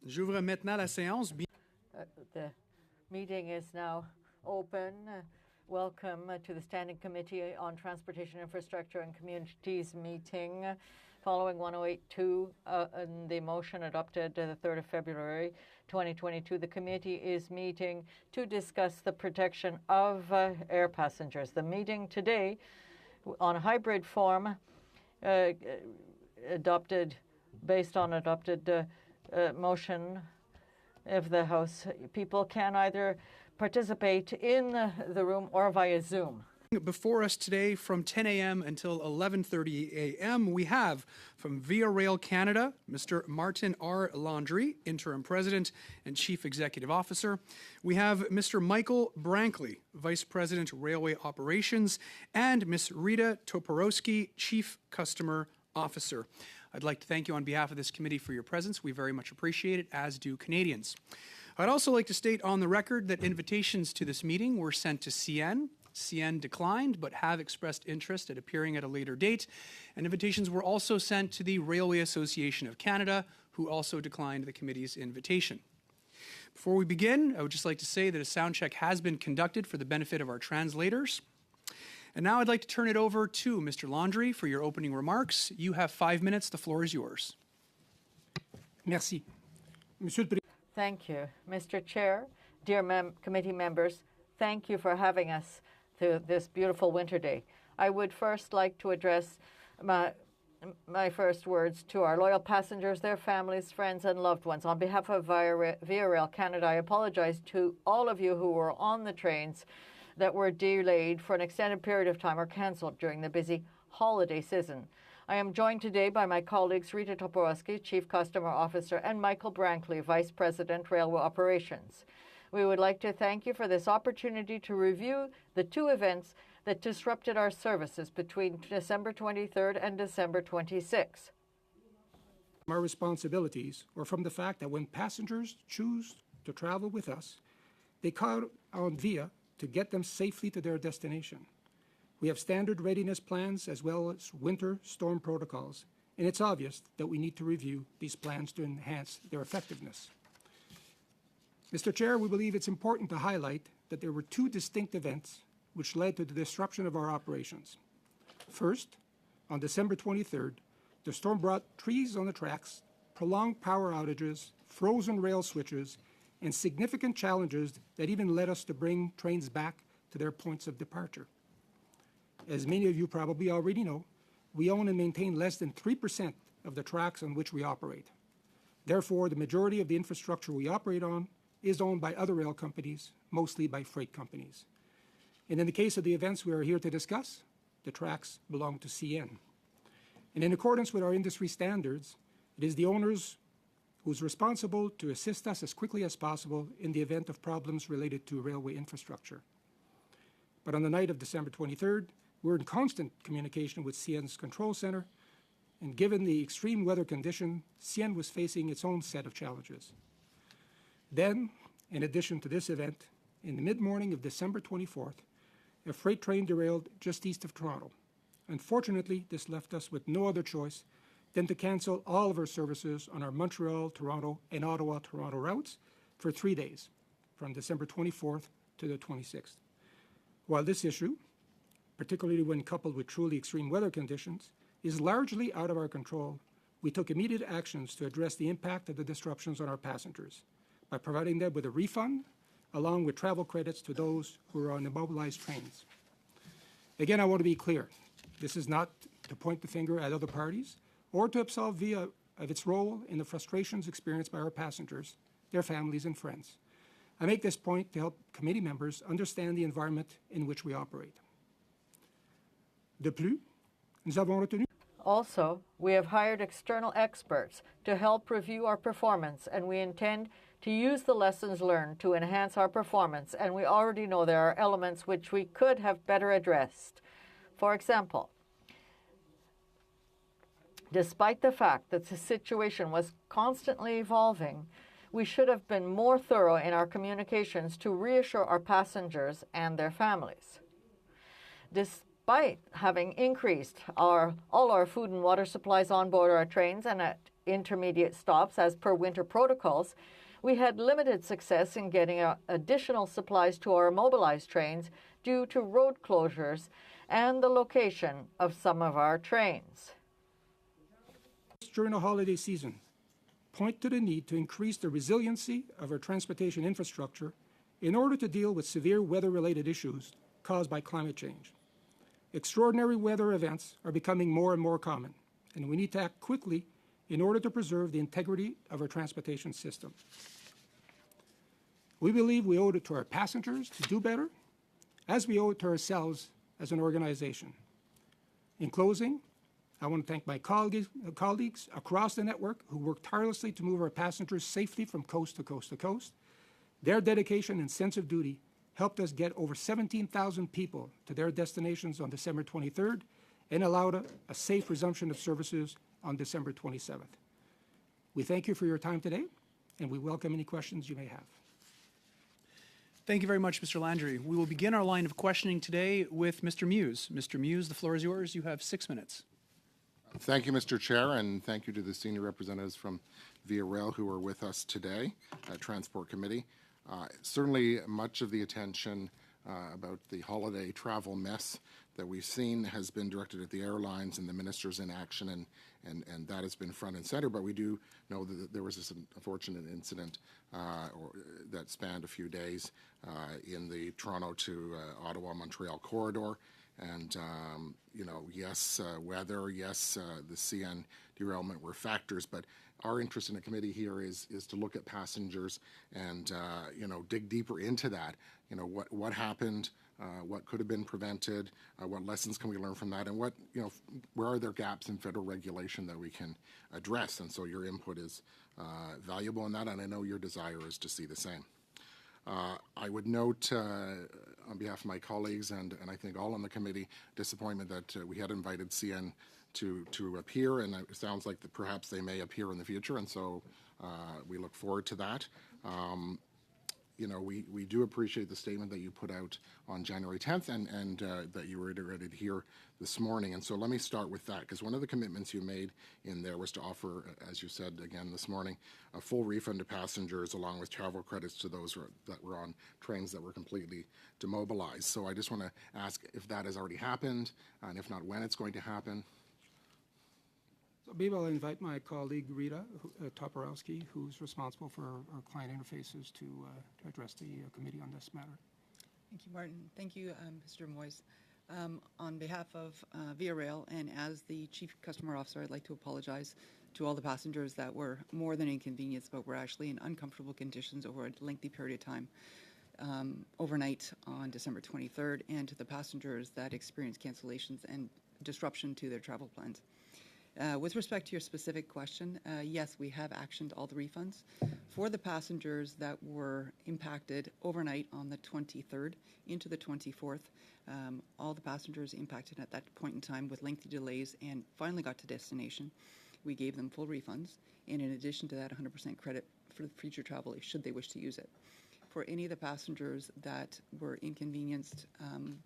J'ouvre maintenant la séance. The meeting is now open. Welcome to the Standing Committee on Transportation Infrastructure and Communities meeting following 1082 and the motion adopted the 3rd of February 2022. The committee is meeting to discuss the protection of air passengers. The meeting today on hybrid form adopted based on adopted motion of the House. People can either participate in the room or via Zoom. Before us today from 10 a.m. until 11:30 a.m., we have from Via Rail Canada, Mr. Martin R. Landry, Interim President and Chief Executive Officer. We have Mr. Michael Brankley, Vice President, Railway Operations, and Ms. Rita Toporowski, Chief Customer Officer. I'd like to thank you on behalf of this committee for your presence. We very much appreciate it, as do Canadians. I'd also like to state on the record that invitations to this meeting were sent to CN. CN declined, but have expressed interest at appearing at a later date. And invitations were also sent to the Railway Association of Canada, who also declined the committee's invitation. Before we begin, I would just like to say that a sound check has been conducted for the benefit of our translators. And now I'd like to turn it over to Mr. Landry for your opening remarks. You have 5 minutes. The floor is yours. Merci. Thank you. Mr. Chair, dear committee members, thank you for having us to this beautiful winter day. I would first like to address my first words to our loyal passengers, their families, friends, and loved ones. On behalf of Via Rail Canada, I apologize to all of you who were on the trains that were delayed for an extended period of time or cancelled during the busy holiday season. I am joined today by my colleagues Rita Toporowski, Chief Customer Officer, and Michael Brankley, Vice President, Railway Operations. We would like to thank you for this opportunity to review the two events that disrupted our services between December 23rd and December 26th. Our responsibilities, or from the fact that when passengers choose to travel with us, they count on Via to get them safely to their destination. We have standard readiness plans as well as winter storm protocols, and it's obvious that we need to review these plans to enhance their effectiveness. Mr. Chair, we believe it's important to highlight that there were two distinct events which led to the disruption of our operations. First, on December 23rd, the storm brought trees on the tracks, prolonged power outages, frozen rail switches, and significant challenges that even led us to bring trains back to their points of departure. As many of you probably already know, we own and maintain less than 3% of the tracks on which we operate. Therefore, the majority of the infrastructure we operate on is owned by other rail companies, mostly by freight companies. And in the case of the events we are here to discuss, the tracks belong to CN. And in accordance with our industry standards, it is the owners who's responsible to assist us as quickly as possible in the event of problems related to railway infrastructure. But on the night of December 23rd, we were in constant communication with CN's control center, and given the extreme weather condition, CN was facing its own set of challenges. Then, in addition to this event, in the mid-morning of December 24th, a freight train derailed just east of Toronto. Unfortunately, this left us with no other choice than to cancel all of our services on our Montreal, Toronto, and Ottawa, Toronto routes for 3 days, from December 24th to the 26th. While this issue, particularly when coupled with truly extreme weather conditions, is largely out of our control, we took immediate actions to address the impact of the disruptions on our passengers by providing them with a refund, along with travel credits to those who are on immobilized trains. Again, I want to be clear. This is not to point the finger at other parties or to absolve Via of its role in the frustrations experienced by our passengers, their families, and friends. I make this point to help committee members understand the environment in which we operate. De plus, nous avons retenu. Also, we have hired external experts to help review our performance, and we intend to use the lessons learned to enhance our performance, and we already know there are elements which we could have better addressed. For example, despite the fact that the situation was constantly evolving, we should have been more thorough in our communications to reassure our passengers and their families. Despite having increased all our food and water supplies on board our trains and at intermediate stops as per winter protocols, we had limited success in getting additional supplies to our mobilized trains due to road closures and the location of some of our trains. During the holiday season, point to the need to increase the resiliency of our transportation infrastructure in order to deal with severe weather-related issues caused by climate change. Extraordinary weather events are becoming more and more common, and we need to act quickly in order to preserve the integrity of our transportation system. We believe we owe it to our passengers to do better, as we owe it to ourselves as an organization. In closing, I want to thank my colleagues across the network who work tirelessly to move our passengers safely from coast to coast to coast. Their dedication and sense of duty helped us get over 17,000 people to their destinations on December 23rd and allowed a safe resumption of services on December 27th. We thank you for your time today, and we welcome any questions you may have. Thank you very much, Mr. Landry. We will begin our line of questioning today with Mr. Muse. Mr. Muse, the floor is yours. You have 6 minutes. Thank you, Mr. Chair, and thank you to the senior representatives from Via Rail who are with us today at Transport Committee. Certainly much of the attention about the holiday travel mess that we've seen has been directed at the airlines and the ministers in action, and that has been front and center. But we do know that there was this unfortunate incident that spanned a few days in the Toronto to Ottawa-Montreal corridor. And, you know, yes, weather, yes, the CN derailment were factors, but our interest in the committee here is to look at passengers and, you know, dig deeper into that. You know, what happened, what could have been prevented, what lessons can we learn from that, and what, you know, where are there gaps in federal regulation that we can address? And so your input is valuable in that, and I know your desire is to see the same. I would note on behalf of my colleagues and I think all on the committee, disappointment that we had invited CN to appear, and it sounds like that perhaps they may appear in the future, and so we look forward to that. You know, we do appreciate the statement that you put out on January 10th and that you reiterated here this morning. And so let me start with that, because one of the commitments you made in there was to offer, as you said again this morning, a full refund to passengers along with travel credits to those that were on trains that were completely demobilized. So I just want to ask if that has already happened, and if not, when it's going to happen. So maybe I'll invite my colleague Rita Toporowski, who's responsible for our client interfaces, to address the committee on this matter. Thank you, Martin. Thank you, Mr. Moyes. On behalf of Via Rail and as the Chief Customer Officer, I'd like to apologize to all the passengers that were more than inconvenienced, but were actually in uncomfortable conditions over a lengthy period of time overnight on December 23rd, and to the passengers that experienced cancellations and disruption to their travel plans. With respect to your specific question, yes, we have actioned all the refunds. For the passengers that were impacted overnight on the 23rd into the 24th, all the passengers impacted at that point in time with lengthy delays and finally got to destination, we gave them full refunds, and in addition to that, 100% credit for future travel should they wish to use it. For any of the passengers that were inconvenienced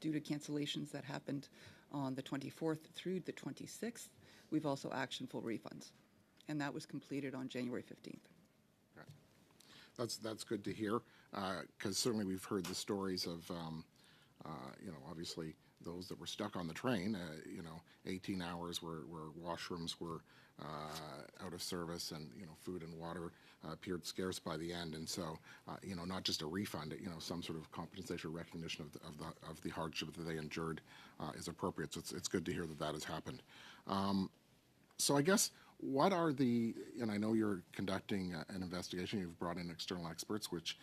due to cancellations that happened on the 24th through the 26th, we've also actioned full refunds, and that was completed on January 15th. Okay. That's good to hear, because certainly we've heard the stories of, you know, obviously those that were stuck on the train, you know, 18 hours where washrooms were out of service, and, you know, food and water appeared scarce by the end. And so, you know, not just a refund, you know, some sort of compensation or recognition of the hardship that they endured is appropriate. So it's good to hear that that has happened. So I guess what are the, and I know you're conducting an investigation, you've brought in external experts, which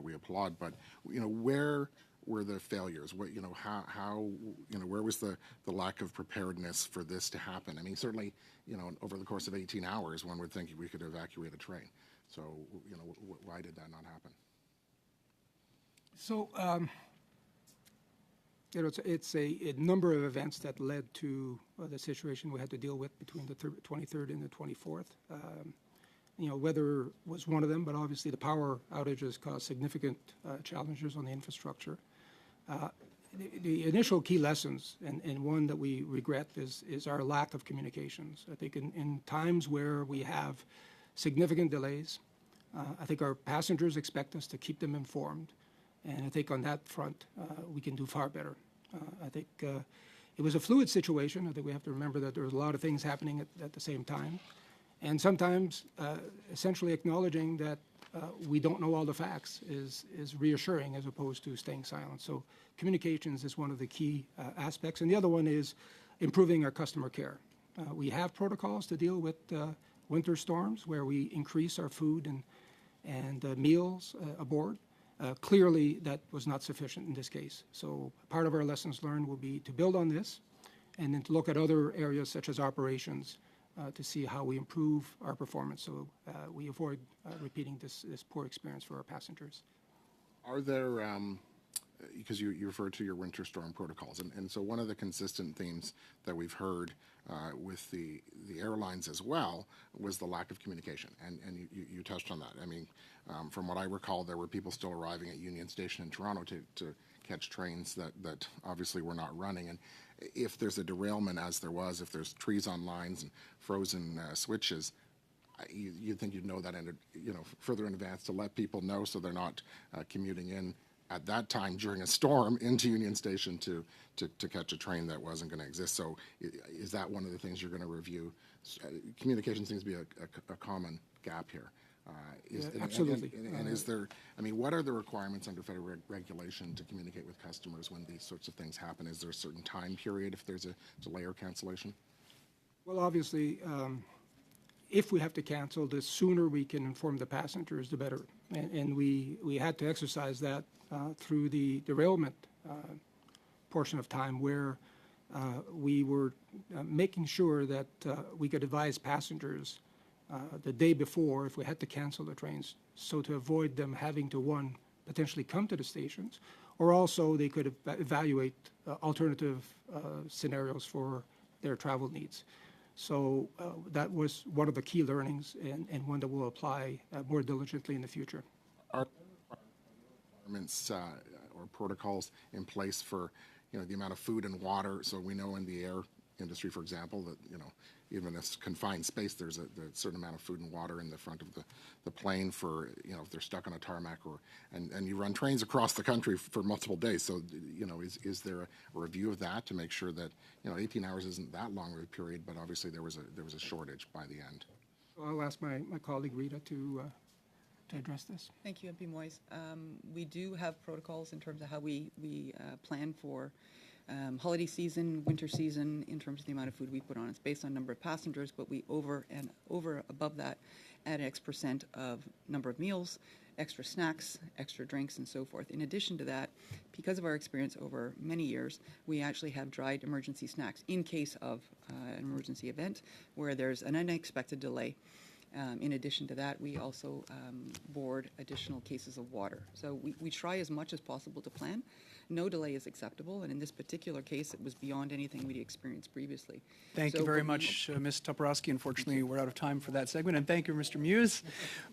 we applaud, but, you know, where were the failures? What, you know, how you know, where was the lack of preparedness for this to happen? I mean, certainly, you know, over the course of 18 hours, one would think we could evacuate a train. So, you know, why did that not happen? So, you know, it's a number of events that led to the situation we had to deal with between the 23rd and the 24th. You know, weather was one of them, but obviously the power outages caused significant challenges on the infrastructure. the initial key lessons, and one that we regret, is our lack of communications. I think in times where we have significant delays, I think our passengers expect us to keep them informed, and I think on that front we can do far better. I think it was a fluid situation. I think we have to remember that there was a lot of things happening at the same time, and sometimes essentially acknowledging that we don't know all the facts is reassuring as opposed to staying silent. So communications is one of the key aspects. And the other one is improving our customer care. We have protocols to deal with winter storms where we increase our food and meals aboard. Clearly, that was not sufficient in this case. So part of our lessons learned will be to build on this and then to look at other areas such as operations to see how we improve our performance so we avoid repeating this poor experience for our passengers. Are there, because you referred to your winter storm protocols, and so one of the consistent themes that we've heard with the airlines as well was the lack of communication, and you touched on that. I mean, from what I recall, there were people still arriving at Union Station in Toronto to catch trains that obviously were not running, and if there's a derailment, as there was, if there's trees on lines and frozen switches, you'd think you'd know that further in advance to let people know so they're not commuting in at that time during a storm into Union Station to catch a train that wasn't going to exist. So is that one of the things you're going to review? Communication seems to be a common gap here. Absolutely. And is there, I mean, what are the requirements under federal regulation to communicate with customers when these sorts of things happen? Is there a certain time period if there's a delay or cancellation? Well, obviously, if we have to cancel, the sooner we can inform the passengers, the better. And we had to exercise that through the derailment portion of time where we were making sure that we could advise passengers the day before if we had to cancel the trains, so to avoid them having to, one, potentially come to the stations, or also they could evaluate alternative scenarios for their travel needs. So that was one of the key learnings and one that will apply more diligently in the future. Are requirements or protocols in place for the amount of food and water? So we know in the air industry, for example, that even in this confined space, there's a certain amount of food and water in the front of the plane for if they're stuck on a tarmac, and you run trains across the country for multiple days. So is there a review of that to make sure that 18 hours isn't that long of a period, but obviously there was a shortage by the end? So I'll ask my colleague Rita to address this. Thank you, MP Moyes. We do have protocols in terms of how we plan for holiday season, winter season, in terms of the amount of food we put on. It's based on number of passengers, but we over above that add X% of number of meals, extra snacks, extra drinks, and so forth. In addition to that, because of our experience over many years, we actually have dried emergency snacks in case of an emergency event where there's an unexpected delay. In addition to that, we also board additional cases of water. So we try as much as possible to plan. No delay is acceptable, and in this particular case, it was beyond anything we'd experienced previously. Thank you very much, Ms. Toporowski. Unfortunately, we're out of time for that segment, and thank you, Mr. Muse.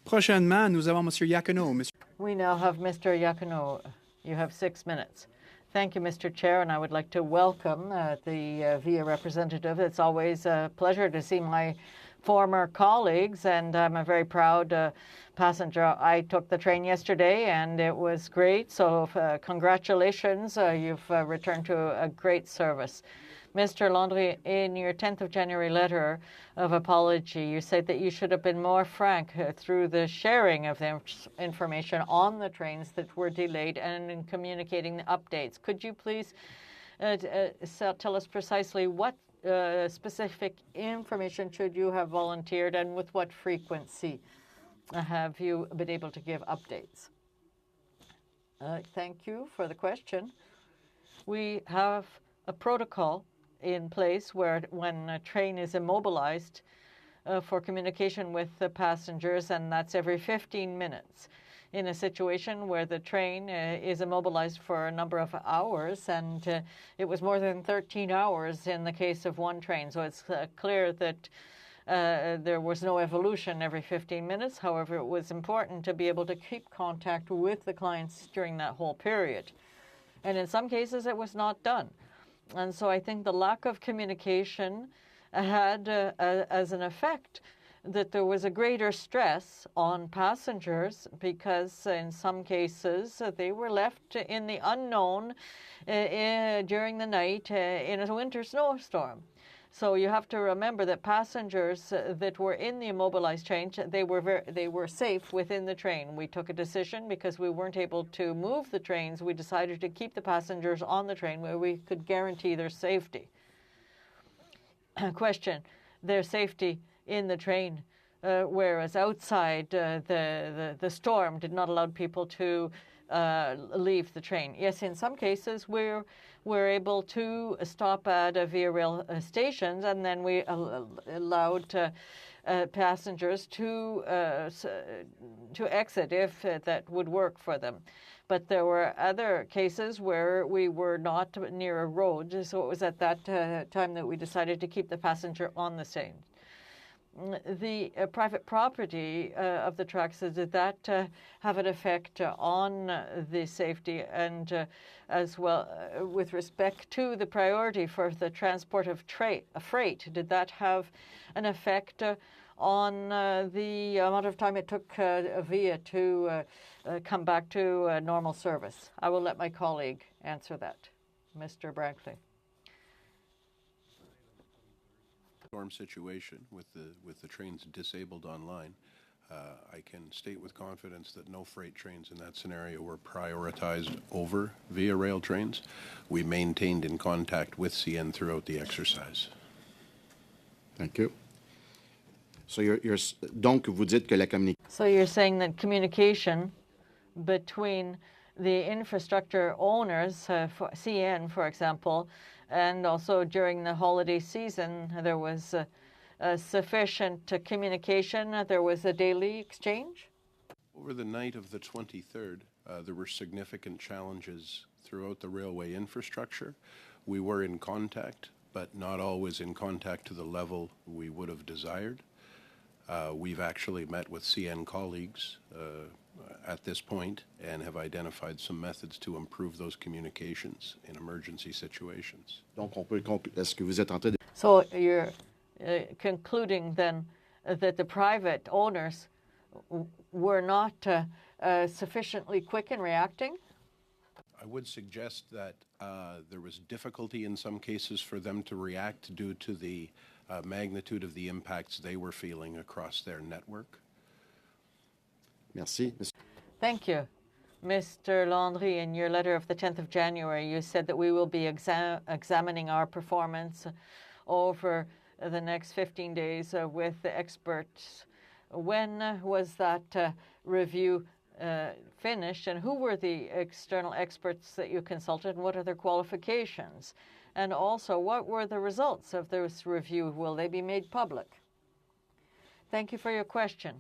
Prochainement, nous avons Monsieur Iacono. We now have Mr. Iacono. You have 6 minutes. Thank you, Mr. Chair, and I would like to welcome the VIA representative. It's always a pleasure to see my former colleagues, and I'm a very proud passenger. I took the train yesterday, and it was great. So congratulations. You've returned to a great service. Mr. Landry, in your 10th of January letter of apology, you said that you should have been more frank through the sharing of the information on the trains that were delayed and in communicating the updates. Could you please tell us precisely what specific information should you have volunteered, and with what frequency have you been able to give updates? Thank you for the question. We have a protocol in place where when a train is immobilized for communication with the passengers, and that's every 15 minutes. In a situation where the train is immobilized for a number of hours, and it was more than 13 hours in the case of one train. So it's clear that there was no evolution every 15 minutes. However, it was important to be able to keep contact with the clients during that whole period. And in some cases, it was not done. And so I think the lack of communication had as an effect that there was a greater stress on passengers because in some cases they were left in the unknown during the night in a winter snowstorm. So you have to remember that passengers that were in the immobilized train, they were safe within the train. We took a decision because we weren't able to move the trains. We decided to keep the passengers on the train where we could guarantee their safety. Question, their safety in the train, whereas outside the storm did not allow people to leave the train. Yes, in some cases we're able to stop at Via Rail stations, and then we allowed passengers to exit if that would work for them. But there were other cases where we were not near a road, so it was at that time that we decided to keep the passenger on the train. The private property of the tracks, did that have an effect on the safety and as well with respect to the priority for the transport of freight? Did that have an effect on the amount of time it took Via to come back to normal service? I will let my colleague answer that. Mr. Brankley. Storm situation with the trains disabled online, I can state with confidence that no freight trains in that scenario were prioritized over Via Rail trains. We maintained in contact with CN throughout the exercise. Thank you. So donc vous dites que la communication. So you're saying that communication between the infrastructure owners, for CN, for example, and also during the holiday season, there was sufficient communication. There was a daily exchange? Over the night of the 23rd, there were significant challenges throughout the railway infrastructure. We were in contact, but not always in contact to the level we would have desired. We've actually met with CN colleagues at this point and have identified some methods to improve those communications in emergency situations. Donc, est-ce que vous êtes en train de... So you're concluding then that the private owners were not sufficiently quick in reacting? I would suggest that there was difficulty in some cases for them to react due to the magnitude of the impacts they were feeling across their network. Merci. Thank you. Mr. Landry, in your letter of the 10th of January, you said that we will be examining our performance over the next 15 days with the experts. When was that review finished, and who were the external experts that you consulted, and what are their qualifications? And also, what were the results of this review? Will they be made public? Thank you for your question.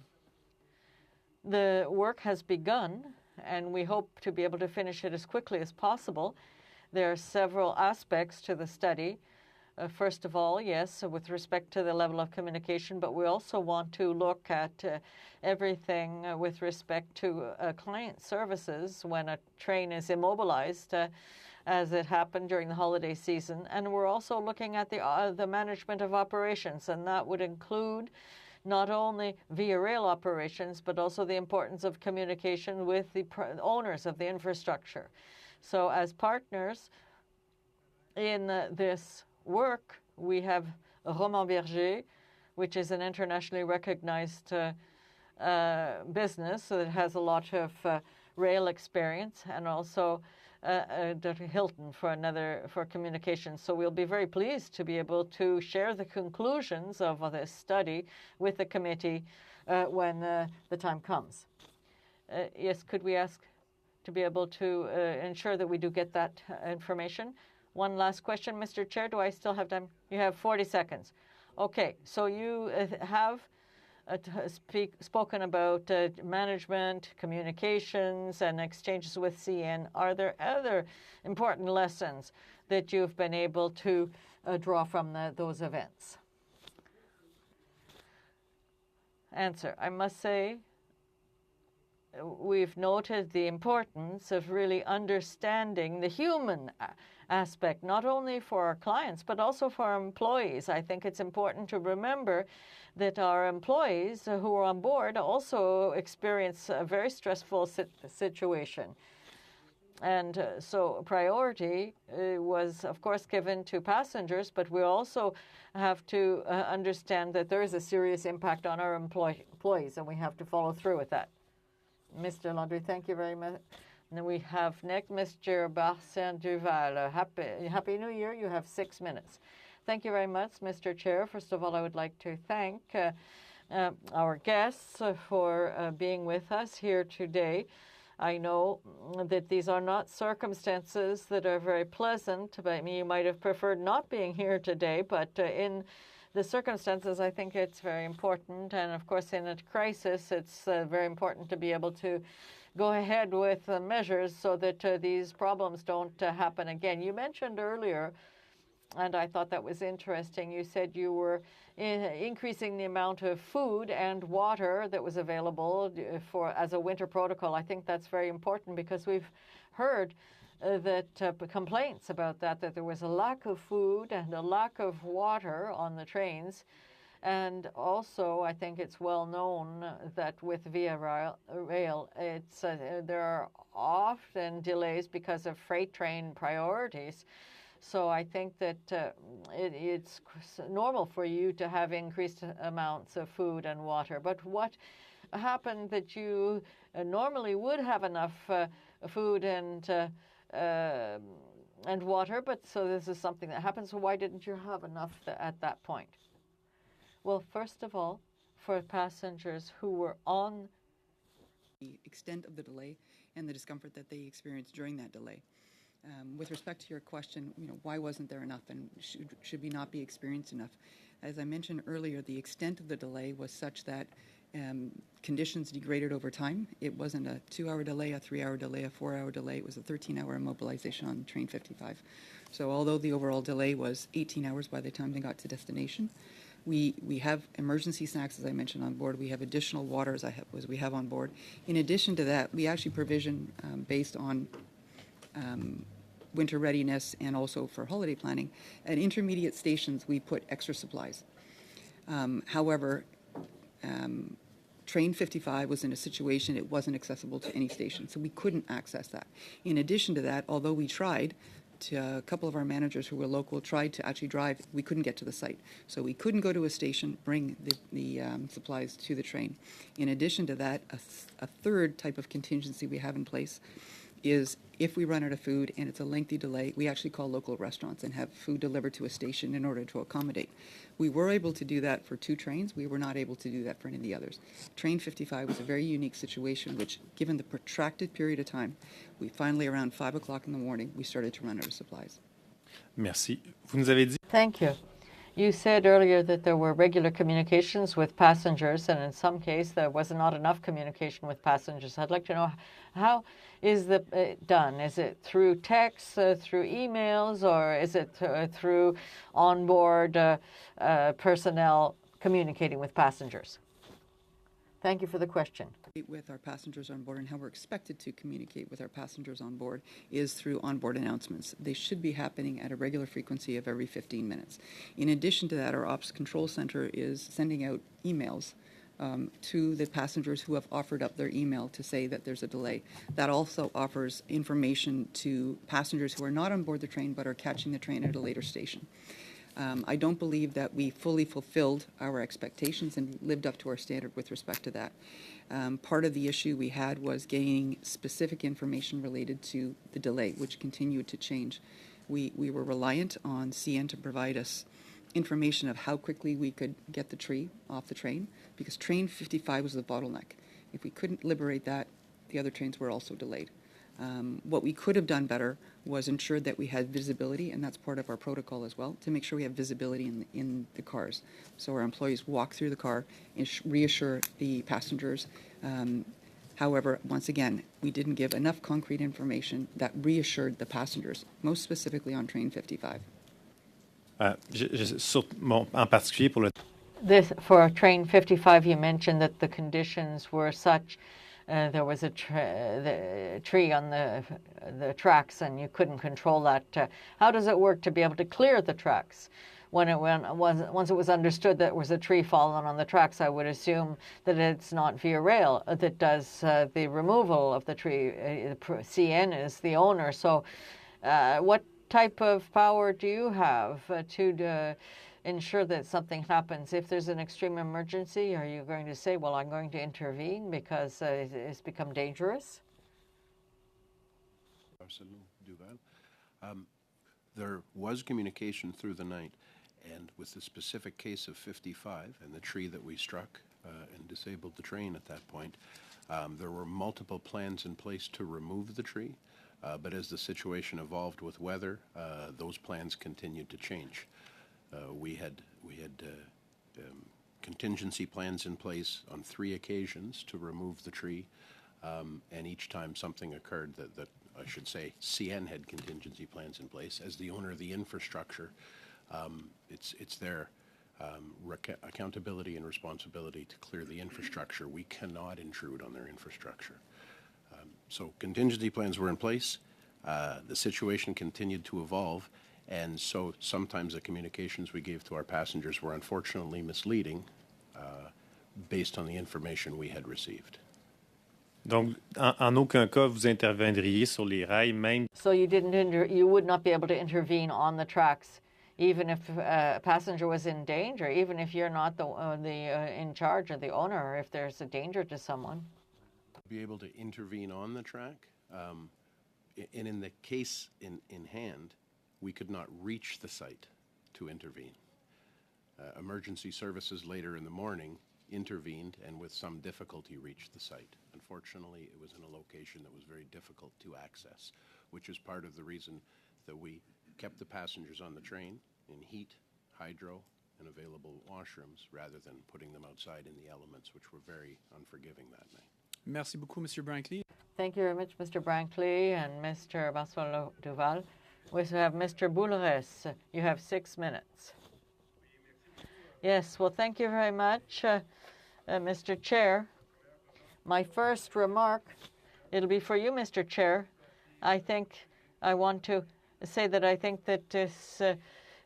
The work has begun, and we hope to be able to finish it as quickly as possible. There are several aspects to the study. First of all, yes, with respect to the level of communication, but we also want to look at everything with respect to client services when a train is immobilized, as it happened during the holiday season. And we're also looking at the management of operations, and that would include not only Via Rail operations, but also the importance of communication with the owners of the infrastructure. So as partners in this work, we have Roman Berger, which is an internationally recognized business that has a lot of rail experience, and also Dr. Hilton for communication. So we'll be very pleased to be able to share the conclusions of this study with the committee when the time comes. Yes, could we ask to be able to ensure that we do get that information? One last question, Mr. Chair. Do I still have time? You have 40 seconds. Okay, so you have spoken about management, communications, and exchanges with CN. Are there other important lessons that you've been able to draw from those events? Answer. I must say we've noted the importance of really understanding the human aspect, not only for our clients, but also for our employees. I think it's important to remember that our employees who are on board also experience a very stressful situation. And so priority was, of course, given to passengers, but we also have to understand that there is a serious impact on our employees, and we have to follow through with that. Mr. Landry, thank you very much. And we have next Mr. Barcin Duval. Happy New Year. You have 6 minutes. Thank you very much, Mr. Chair. First of all, I would like to thank our guests for being with us here today. I know that these are not circumstances that are very pleasant. But you might have preferred not being here today, but in the circumstances, I think it's very important. And of course, in a crisis, it's very important to be able to go ahead with measures so that these problems don't happen again. You mentioned earlier, and I thought that was interesting, you said you were increasing the amount of food and water that was available as a winter protocol. I think that's very important because we've heard that complaints about that there was a lack of food and a lack of water on the trains. And also, I think it's well known that with Via Rail, there are often delays because of freight train priorities. So I think that it's normal for you to have increased amounts of food and water. But what happened that you normally would have enough food and water, but so this is something that happens. So why didn't you have enough at that point? Well, first of all, for passengers who were on the extent of the delay and the discomfort that they experienced during that delay. With respect to your question, why wasn't there enough and should we not be experienced enough? As I mentioned earlier, the extent of the delay was such that conditions degraded over time. It wasn't a 2-hour delay, a 3-hour delay, a 4-hour delay. It was a 13-hour immobilization on train 55. So although the overall delay was 18 hours by the time they got to destination, we have emergency snacks, as I mentioned, on board. We have additional water, as we have on board. In addition to that, we actually provision, based on winter readiness and also for holiday planning, at intermediate stations we put extra supplies. However, Train 55 was in a situation it wasn't accessible to any station, so we couldn't access that. In addition to that, although we tried, a couple of our managers who were local tried to actually drive, we couldn't get to the site. So we couldn't go to a station, bring the supplies to the train. In addition to that, a third type of contingency we have in place is if we run out of food and it's a lengthy delay, we actually call local restaurants and have food delivered to a station in order to accommodate. We were able to do that for 2 trains. We were not able to do that for any of the others. Train 55 was a very unique situation, which, given the protracted period of time, we finally, around 5 o'clock in the morning, we started to run out of supplies. Merci. Vous nous avez dit... Thank you. You said earlier that there were regular communications with passengers, and in some case there was not enough communication with passengers. I'd like to know, how is that done? Is it through text, through emails, or is it through onboard personnel communicating with passengers? Thank you for the question. With our passengers on board and how we're expected to communicate with our passengers on board is through onboard announcements. They should be happening at a regular frequency of every 15 minutes. In addition to that, our Ops Control Center is sending out emails to the passengers who have offered up their email to say that there's a delay. That also offers information to passengers who are not on board the train but are catching the train at a later station. I don't believe that we fully fulfilled our expectations and lived up to our standard with respect to that. Part of the issue we had was gaining specific information related to the delay, which continued to change. We were reliant on CN to provide us information of how quickly we could get the tree off the train, because train 55 was the bottleneck. If we couldn't liberate that, the other trains were also delayed. What we could have done better was ensure that we had visibility, and that's part of our protocol as well, to make sure we have visibility in the cars. So our employees walk through the car and reassure the passengers. However, once again, we didn't give enough concrete information that reassured the passengers, most specifically on train 55. En particulier pour le... For train 55, you mentioned that the conditions were such there was a tree on the tracks and you couldn't control that. How does it work to be able to clear the tracks? Once it was understood that there was a tree fallen on the tracks, I would assume that it's not Via Rail that does the removal of the tree. CN is the owner. So what type of power do you have to ensure that something happens? If there's an extreme emergency, are you going to say, well, I'm going to intervene because it's become dangerous? There was communication through the night, and with the specific case of 55 and the tree that we struck and disabled the train at that point, there were multiple plans in place to remove the tree, but as the situation evolved with weather, those plans continued to change. We had contingency plans in place on 3 occasions to remove the tree, and each time something occurred that I should say CN had contingency plans in place. As the owner of the infrastructure, it's their accountability and responsibility to clear the infrastructure. We cannot intrude on their infrastructure. So contingency plans were in place. The situation continued to evolve, and so sometimes the communications we gave to our passengers were unfortunately misleading based on the information we had received. Donc, en aucun cas, vous interviendriez sur les rails, même. So you would not be able to intervene on the tracks, even if a passenger was in danger, even if you're not in charge or the owner, or if there's a danger to someone. Be able to intervene on the track, and in the case in hand, we could not reach the site to intervene. Emergency services later in the morning intervened and with some difficulty reached the site. Unfortunately, it was in a location that was very difficult to access, which is part of the reason that we kept the passengers on the train in heat, hydro, and available washrooms rather than putting them outside in the elements, which were very unforgiving that night. Merci beaucoup, Monsieur Brankley. Thank you very much, Mr. Brankley and Mr. Marcel Duval. We have Mr. Boulres. You have 6 minutes. Yes, well, thank you very much, Mr. Chair. My first remark, it'll be for you, Mr. Chair. I want to say that I think that this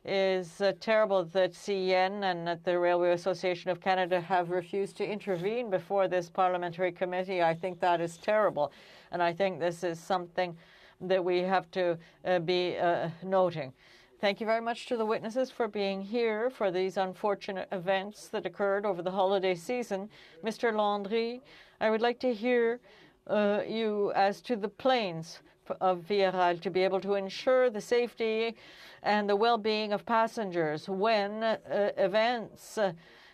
is terrible that CN and that the Railway Association of Canada have refused to intervene before this parliamentary committee. I think that is terrible, and I think this is something that we have to be noting. Thank you very much to the witnesses for being here for these unfortunate events that occurred over the holiday season. Mr. Landry, I would like to hear you as to the planes of Via Rail to be able to ensure the safety and the well-being of passengers when events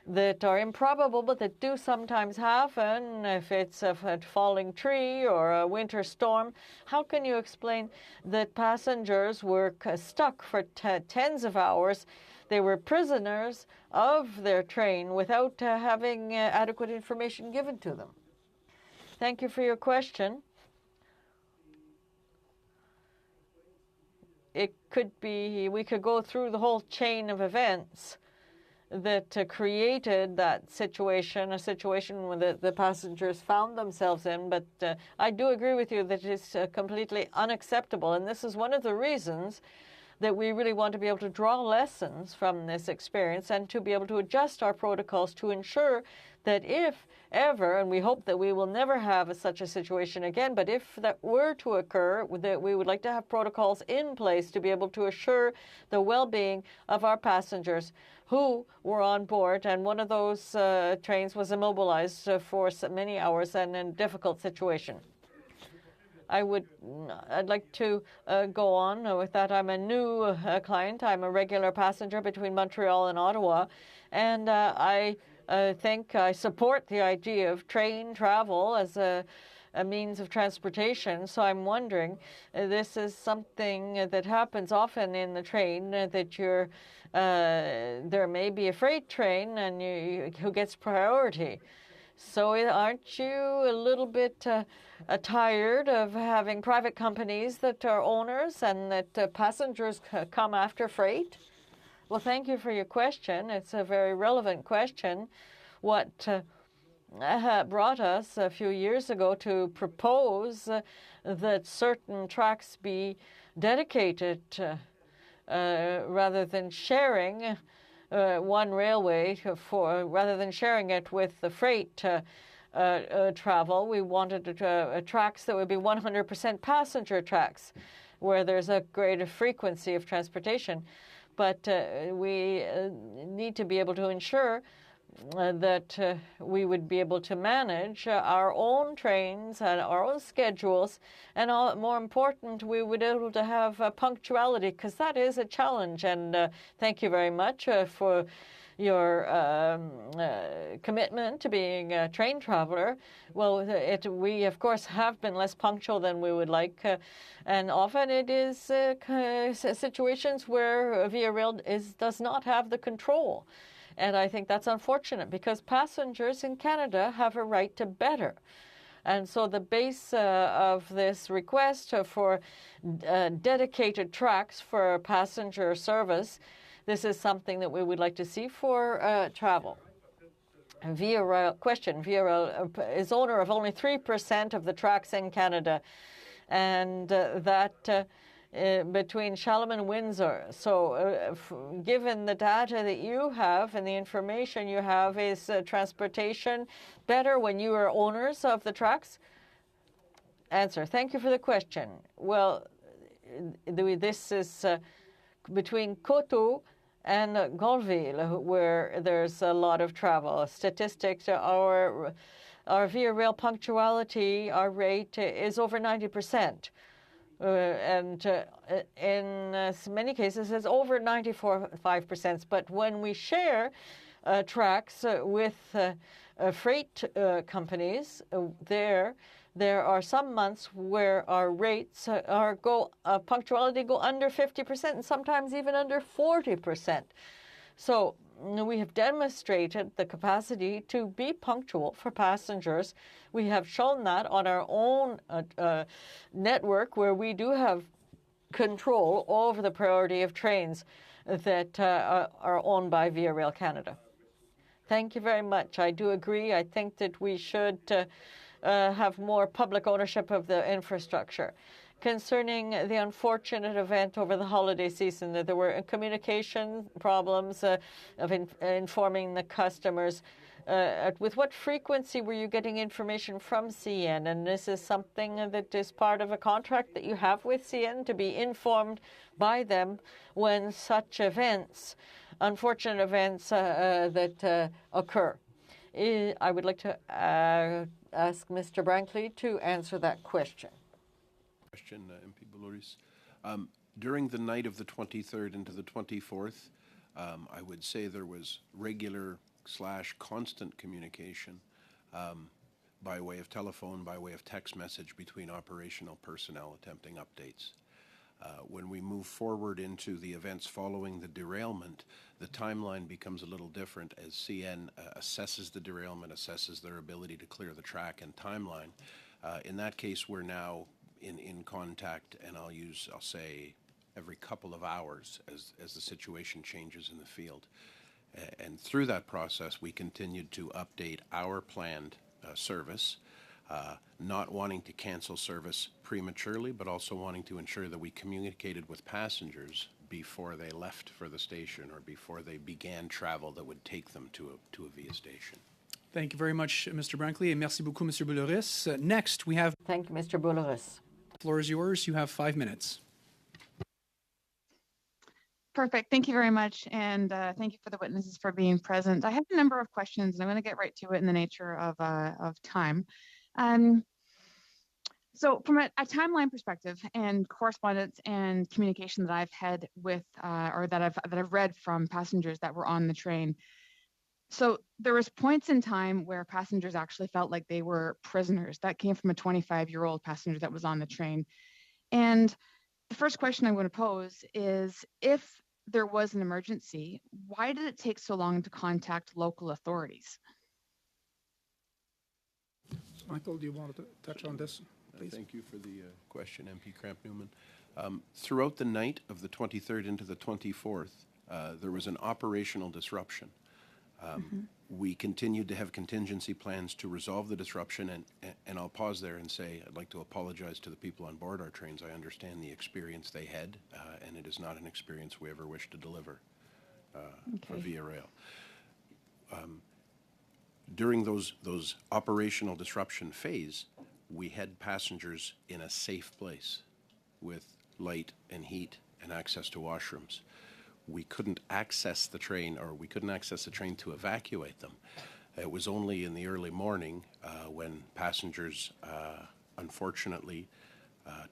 that are improbable but that do sometimes happen, if it's a falling tree or a winter storm. How can you explain that passengers were stuck for tens of hours? They were prisoners of their train without having adequate information given to them. Thank you for your question. It could be, we could go through the whole chain of events that created that situation, a situation where the passengers found themselves in. But I do agree with you that it's completely unacceptable. And this is one of the reasons that we really want to be able to draw lessons from this experience and to be able to adjust our protocols to ensure that if ever, and we hope that we will never have such a situation again, but if that were to occur, that we would like to have protocols in place to be able to assure the well-being of our passengers who were on board. And one of those trains was immobilized for many hours and in a difficult situation. I'd like to go on with that. I'm a new client. I'm a regular passenger between Montreal and Ottawa, and I think I support the idea of train travel as a means of transportation. So I'm wondering, this is something that happens often in the train, that there may be a freight train and who gets priority. So aren't you a little bit tired of having private companies that are owners and that passengers come after freight? Well, thank you for your question. It's a very relevant question. What brought us a few years ago to propose that certain tracks be dedicated rather than sharing one railway rather than sharing it with the freight travel. We wanted tracks that would be 100% passenger tracks where there's a greater frequency of transportation. But we need to be able to ensure that we would be able to manage our own trains and our own schedules, and more important, we would be able to have punctuality, because that is a challenge. And thank you very much for your commitment to being a train traveler. Well, we, of course, have been less punctual than we would like, and often it is situations where Via Rail does not have the control. And I think that's unfortunate, because passengers in Canada have a right to better. And so the base of this request for dedicated tracks for passenger service, this is something that we would like to see for travel. Via Rail is owner of only 3% of the tracks in Canada, and that between Shalom and Windsor. So given the data that you have and the information you have, is transportation better when you are owners of the tracks? Answer. Thank you for the question. Well, this is between Coteau and Gonville, where there's a lot of travel. Statistics, our Via Rail punctuality, our rate is over 90%. And in many cases, it's over 95%. But when we share tracks with freight companies, there are some months where our rates punctuality go under 50%, and sometimes even under 40%. So we have demonstrated the capacity to be punctual for passengers. We have shown that on our own network, where we do have control over the priority of trains that are owned by Via Rail Canada. Thank you very much. I do agree. I think that we should have more public ownership of the infrastructure. Concerning the unfortunate event over the holiday season, that there were communication problems of informing the customers. With what frequency were you getting information from CN? And this is something that is part of a contract that you have with CN, to be informed by them when such events, unfortunate events that occur. I would like to ask Mr. Brankley to answer that question. MP Boulouris. During the night of the 23rd into the 24th, I would say there was regular / constant communication by way of telephone, by way of text message between operational personnel attempting updates. When we move forward into the events following the derailment, the timeline becomes a little different as CN assesses the derailment, assesses their ability to clear the track and timeline. In that case, we're now in contact, and I'll say every couple of hours as the situation changes in the field. And through that process, we continued to update our planned service, not wanting to cancel service prematurely, but also wanting to ensure that we communicated with passengers before they left for the station or before they began travel that would take them to a Via station. Thank you very much, Mr. Brankley, and merci beaucoup, Mr. Boulouris. Next, we have... Thank you, Mr. Boulouris. The floor is yours. You have 5 minutes. Perfect. Thank you very much. And thank you for the witnesses for being present. I have a number of questions, and I'm going to get right to it in the nature of time. So from a timeline perspective and correspondence and communication that I've had with, or that I've read from passengers that were on the train, so there was points in time where passengers actually felt like they were prisoners. That came from a 25-year-old passenger that was on the train. And the first question I'm going to pose is, if there was an emergency, why did it take so long to contact local authorities? Michael, do you want to touch on this, please? Thank you for the question, MP Cramp-Newman. Throughout the night of the 23rd into the 24th, there was an operational disruption. We continued to have contingency plans to resolve the disruption, and I'll pause there and say I'd like to apologize to the people on board our trains. I understand the experience they had, and it is not an experience we ever wish to deliver for Via Rail. During those operational disruption phase, we had passengers in a safe place with light and heat and access to washrooms. We couldn't access the train, or we couldn't access the train to evacuate them. It was only in the early morning when passengers, unfortunately,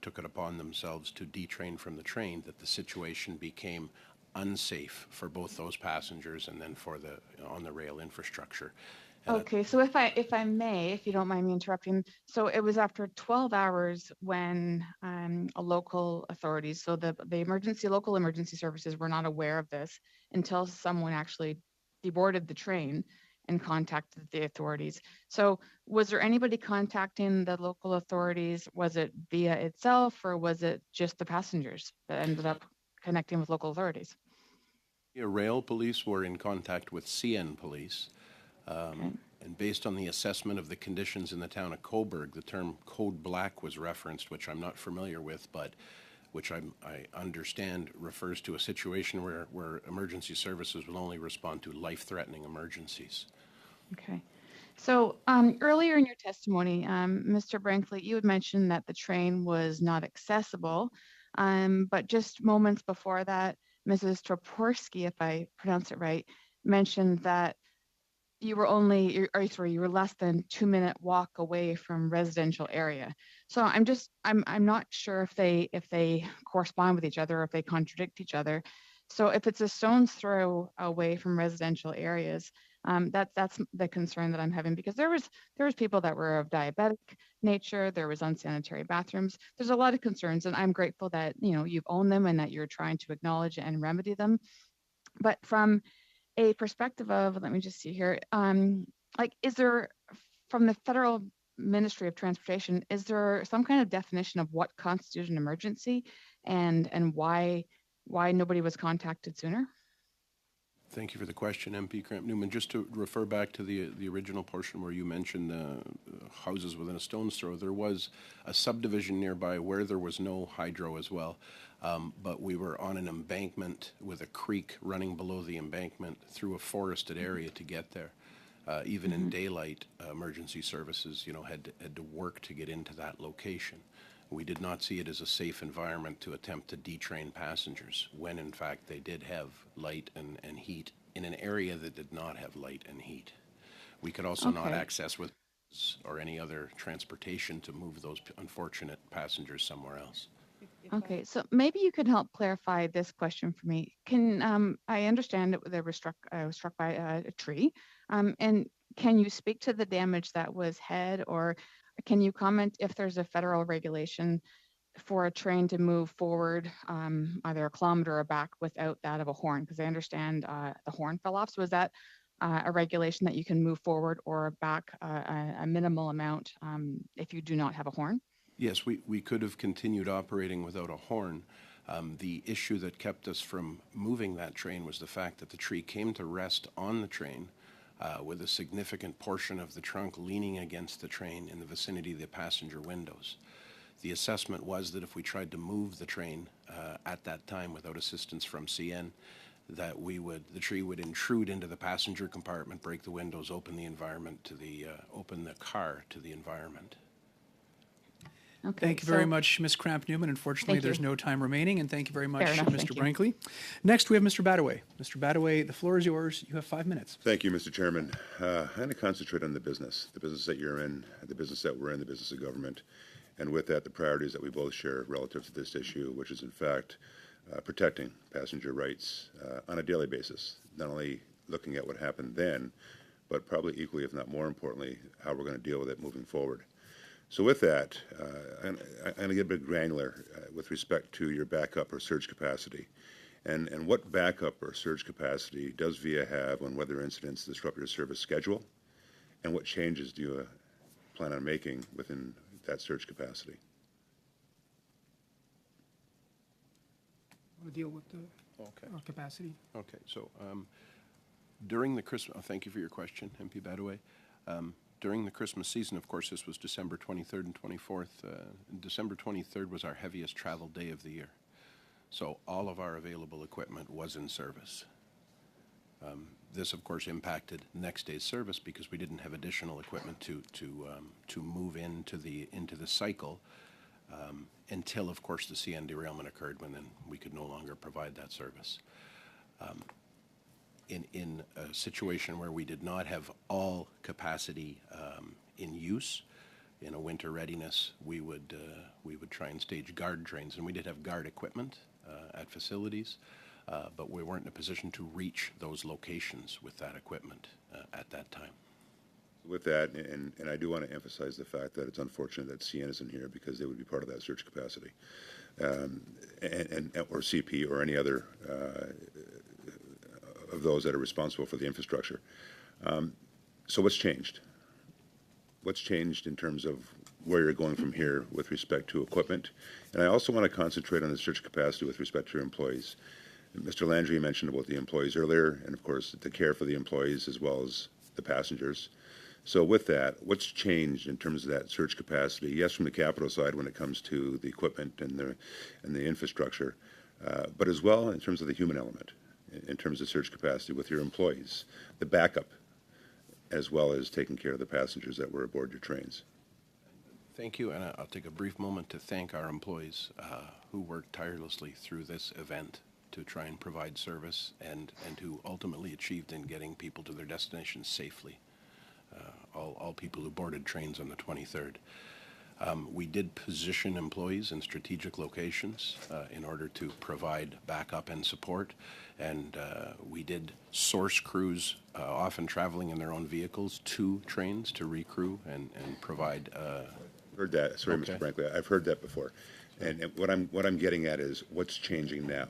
took it upon themselves to detrain from the train that the situation became unsafe for both those passengers and then for the on the rail infrastructure. Okay, so if I may, if you don't mind me interrupting, so it was after 12 hours when local authorities, so the local emergency services were not aware of this until someone actually deboarded the train and contacted the authorities. So was there anybody contacting the local authorities? Was it Via itself, or was it just the passengers that ended up connecting with local authorities? Via Rail police were in contact with CN police. And based on the assessment of the conditions in the town of Cobourg, the term code black was referenced, which I'm not familiar with, but which I understand refers to a situation where emergency services will only respond to life-threatening emergencies. Okay. So earlier in your testimony, Mr. Brinkley, you had mentioned that the train was not accessible, but just moments before that, Mrs. Toporski, if I pronounce it right, mentioned that you were less than 2-minute walk away from residential area. So I'm not sure if they correspond with each other or if they contradict each other. So if it's a stone's throw away from residential areas, that's the concern that I'm having, because there was people that were of diabetic nature, there was unsanitary bathrooms. There's a lot of concerns, and I'm grateful that you've owned them and that you're trying to acknowledge and remedy them. But from a perspective of, let me just see here, is there, from the Federal Ministry of Transportation, is there some kind of definition of what constitutes an emergency and why nobody was contacted sooner? Thank you for the question, MP Cramp-Newman. Just to refer back to the original portion where you mentioned houses within a stone's throw, there was a subdivision nearby where there was no hydro as well, but we were on an embankment with a creek running below the embankment through a forested area to get there. Even in daylight, emergency services, had to work to get into that location. We did not see it as a safe environment to attempt to detrain passengers when, in fact, they did have light and heat in an area that did not have light and heat. We could also not access with or any other transportation to move those unfortunate passengers somewhere else. Okay, so maybe you could help clarify this question for me. I understand that they were struck by a tree, and can you speak to the damage that was had, or can you comment if there's a federal regulation for a train to move forward either a kilometer or back without that of a horn? Because I understand the horn fell off. So is that a regulation that you can move forward or back a minimal amount if you do not have a horn? Yes, we could have continued operating without a horn. The issue that kept us from moving that train was the fact that the tree came to rest on the train with a significant portion of the trunk leaning against the train in the vicinity of the passenger windows. The assessment was that if we tried to move the train at that time without assistance from CN, that the tree would intrude into the passenger compartment, break the windows, open the car to the environment. Okay, Thank you very much, Ms. Cramp-Newman. Unfortunately, there's no time remaining, and thank you very much, Mr. Brinkley. Next, we have Mr. Badaway. Mr. Badaway, the floor is yours. You have 5 minutes. Thank you, Mr. Chairman. I'm going to concentrate on the business that you're in, the business that we're in, the business of government, and with that, the priorities that we both share relative to this issue, which is, in fact, protecting passenger rights on a daily basis, not only looking at what happened then, but probably equally, if not more importantly, how we're going to deal with it moving forward. So with that, I'm going to get a bit granular with respect to your backup or surge capacity. And what backup or surge capacity does VIA have when weather incidents disrupt your service schedule? And what changes do you plan on making within that surge capacity? Want to deal with the capacity? Okay, so During the Christmas, thank you for your question, MP Badaway. During the Christmas season, of course, this was December 23rd and 24th. December 23rd was our heaviest travel day of the year. So all of our available equipment was in service. This, of course, impacted next day's service because we didn't have additional equipment to move into the cycle until, of course, the CN derailment occurred, when then we could no longer provide that service. In a situation where we did not have all capacity in use, in a winter readiness, we would try and stage guard trains, and we did have guard equipment at facilities, but we weren't in a position to reach those locations with that equipment at that time. With that, and I do want to emphasize the fact that it's unfortunate that CN isn't here, because they would be part of that surge capacity, or CP or any other of those that are responsible for the infrastructure. So what's changed? What's changed in terms of where you're going from here with respect to equipment? And I also want to concentrate on the surge capacity with respect to your employees. Mr. Landry mentioned about the employees earlier, and of course the care for the employees as well as the passengers. So with that, what's changed in terms of that surge capacity? Yes, from the capital side when it comes to the equipment and the infrastructure, but as well in terms of the human element, in terms of surge capacity with your employees, the backup, as well as taking care of the passengers that were aboard your trains. Thank you, and I'll take a brief moment to thank our employees who worked tirelessly through this event to try and provide service, and who ultimately achieved in getting people to their destinations safely. All people who boarded trains on the 23rd. We did position employees in strategic locations in order to provide backup and support, and we did source crews, often traveling in their own vehicles, to trains to recrew and provide. Heard that. Sorry, Okay. Mr. Brankley. I've heard that before, and what I'm getting at is what's changing now.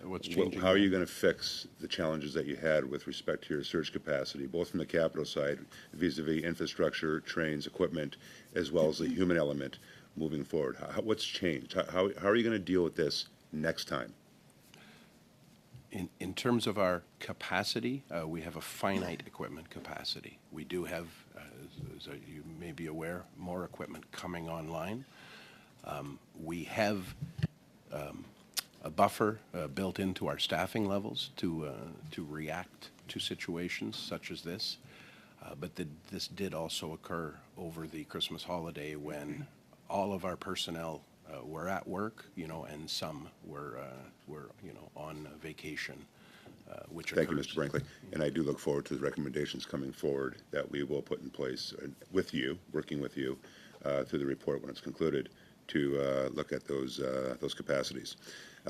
What's changing? How are you going to fix the challenges that you had with respect to your surge capacity, both from the capital side, vis-a-vis infrastructure, trains, equipment, as well as the human element moving forward? What's changed? How are you going to deal with this next time? In terms of our capacity, we have a finite equipment capacity. We do have, as you may be aware, more equipment coming online. We have a buffer built into our staffing levels to react to situations such as this. But this did also occur over the Christmas holiday, when all of our personnel were at work, and some were on vacation, which Thank you, occurs. Mr. Brankley. And I do look forward to the recommendations coming forward that we will put in place with you, working with you through the report when it's concluded, to look at those capacities.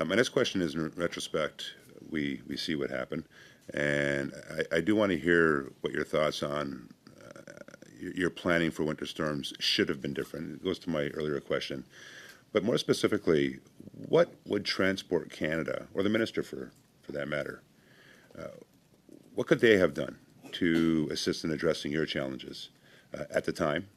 My next question is, in retrospect, we see what happened, and I do want to hear what your thoughts on your planning for winter storms should have been different. It goes to my earlier question. But more specifically, what would Transport Canada, or the Minister for that matter, what could they have done to assist in addressing your challenges at the time?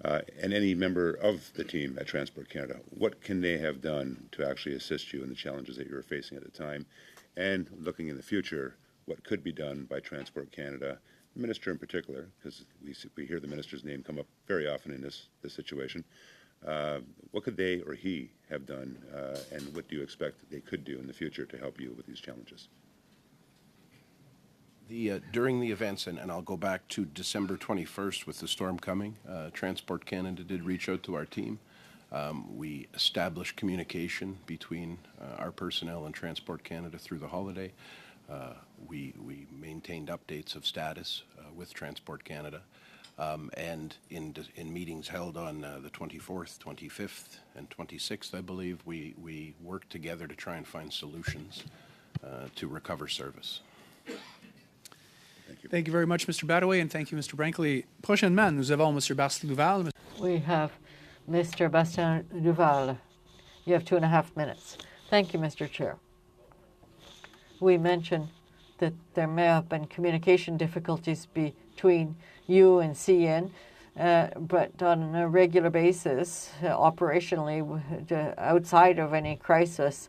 And any member of the team at Transport Canada, what can they have done to actually assist you in the challenges that you were facing at the time? And looking in the future, what could be done by Transport Canada, the Minister in particular, because we hear the Minister's name come up very often in this situation. What could they or he have done, and what do you expect they could do in the future to help you with these challenges? During the events, and I'll go back to December 21st with the storm coming, Transport Canada did reach out to our team. We established communication between our personnel and Transport Canada through the holiday. We maintained updates of status with Transport Canada. And in meetings held on the 24th, 25th, and 26th, I believe, we worked together to try and find solutions to recover service. Thank you very much, Mr. Badaway, and thank you, Mr. Brankley. Prochainement, nous avons Mr. Bastien-Duval. We have Mr. Bastien-Duval. You have 2.5 minutes. Thank you, Mr. Chair. We mentioned that there may have been communication difficulties between you and CN, but on a regular basis, operationally, outside of any crisis,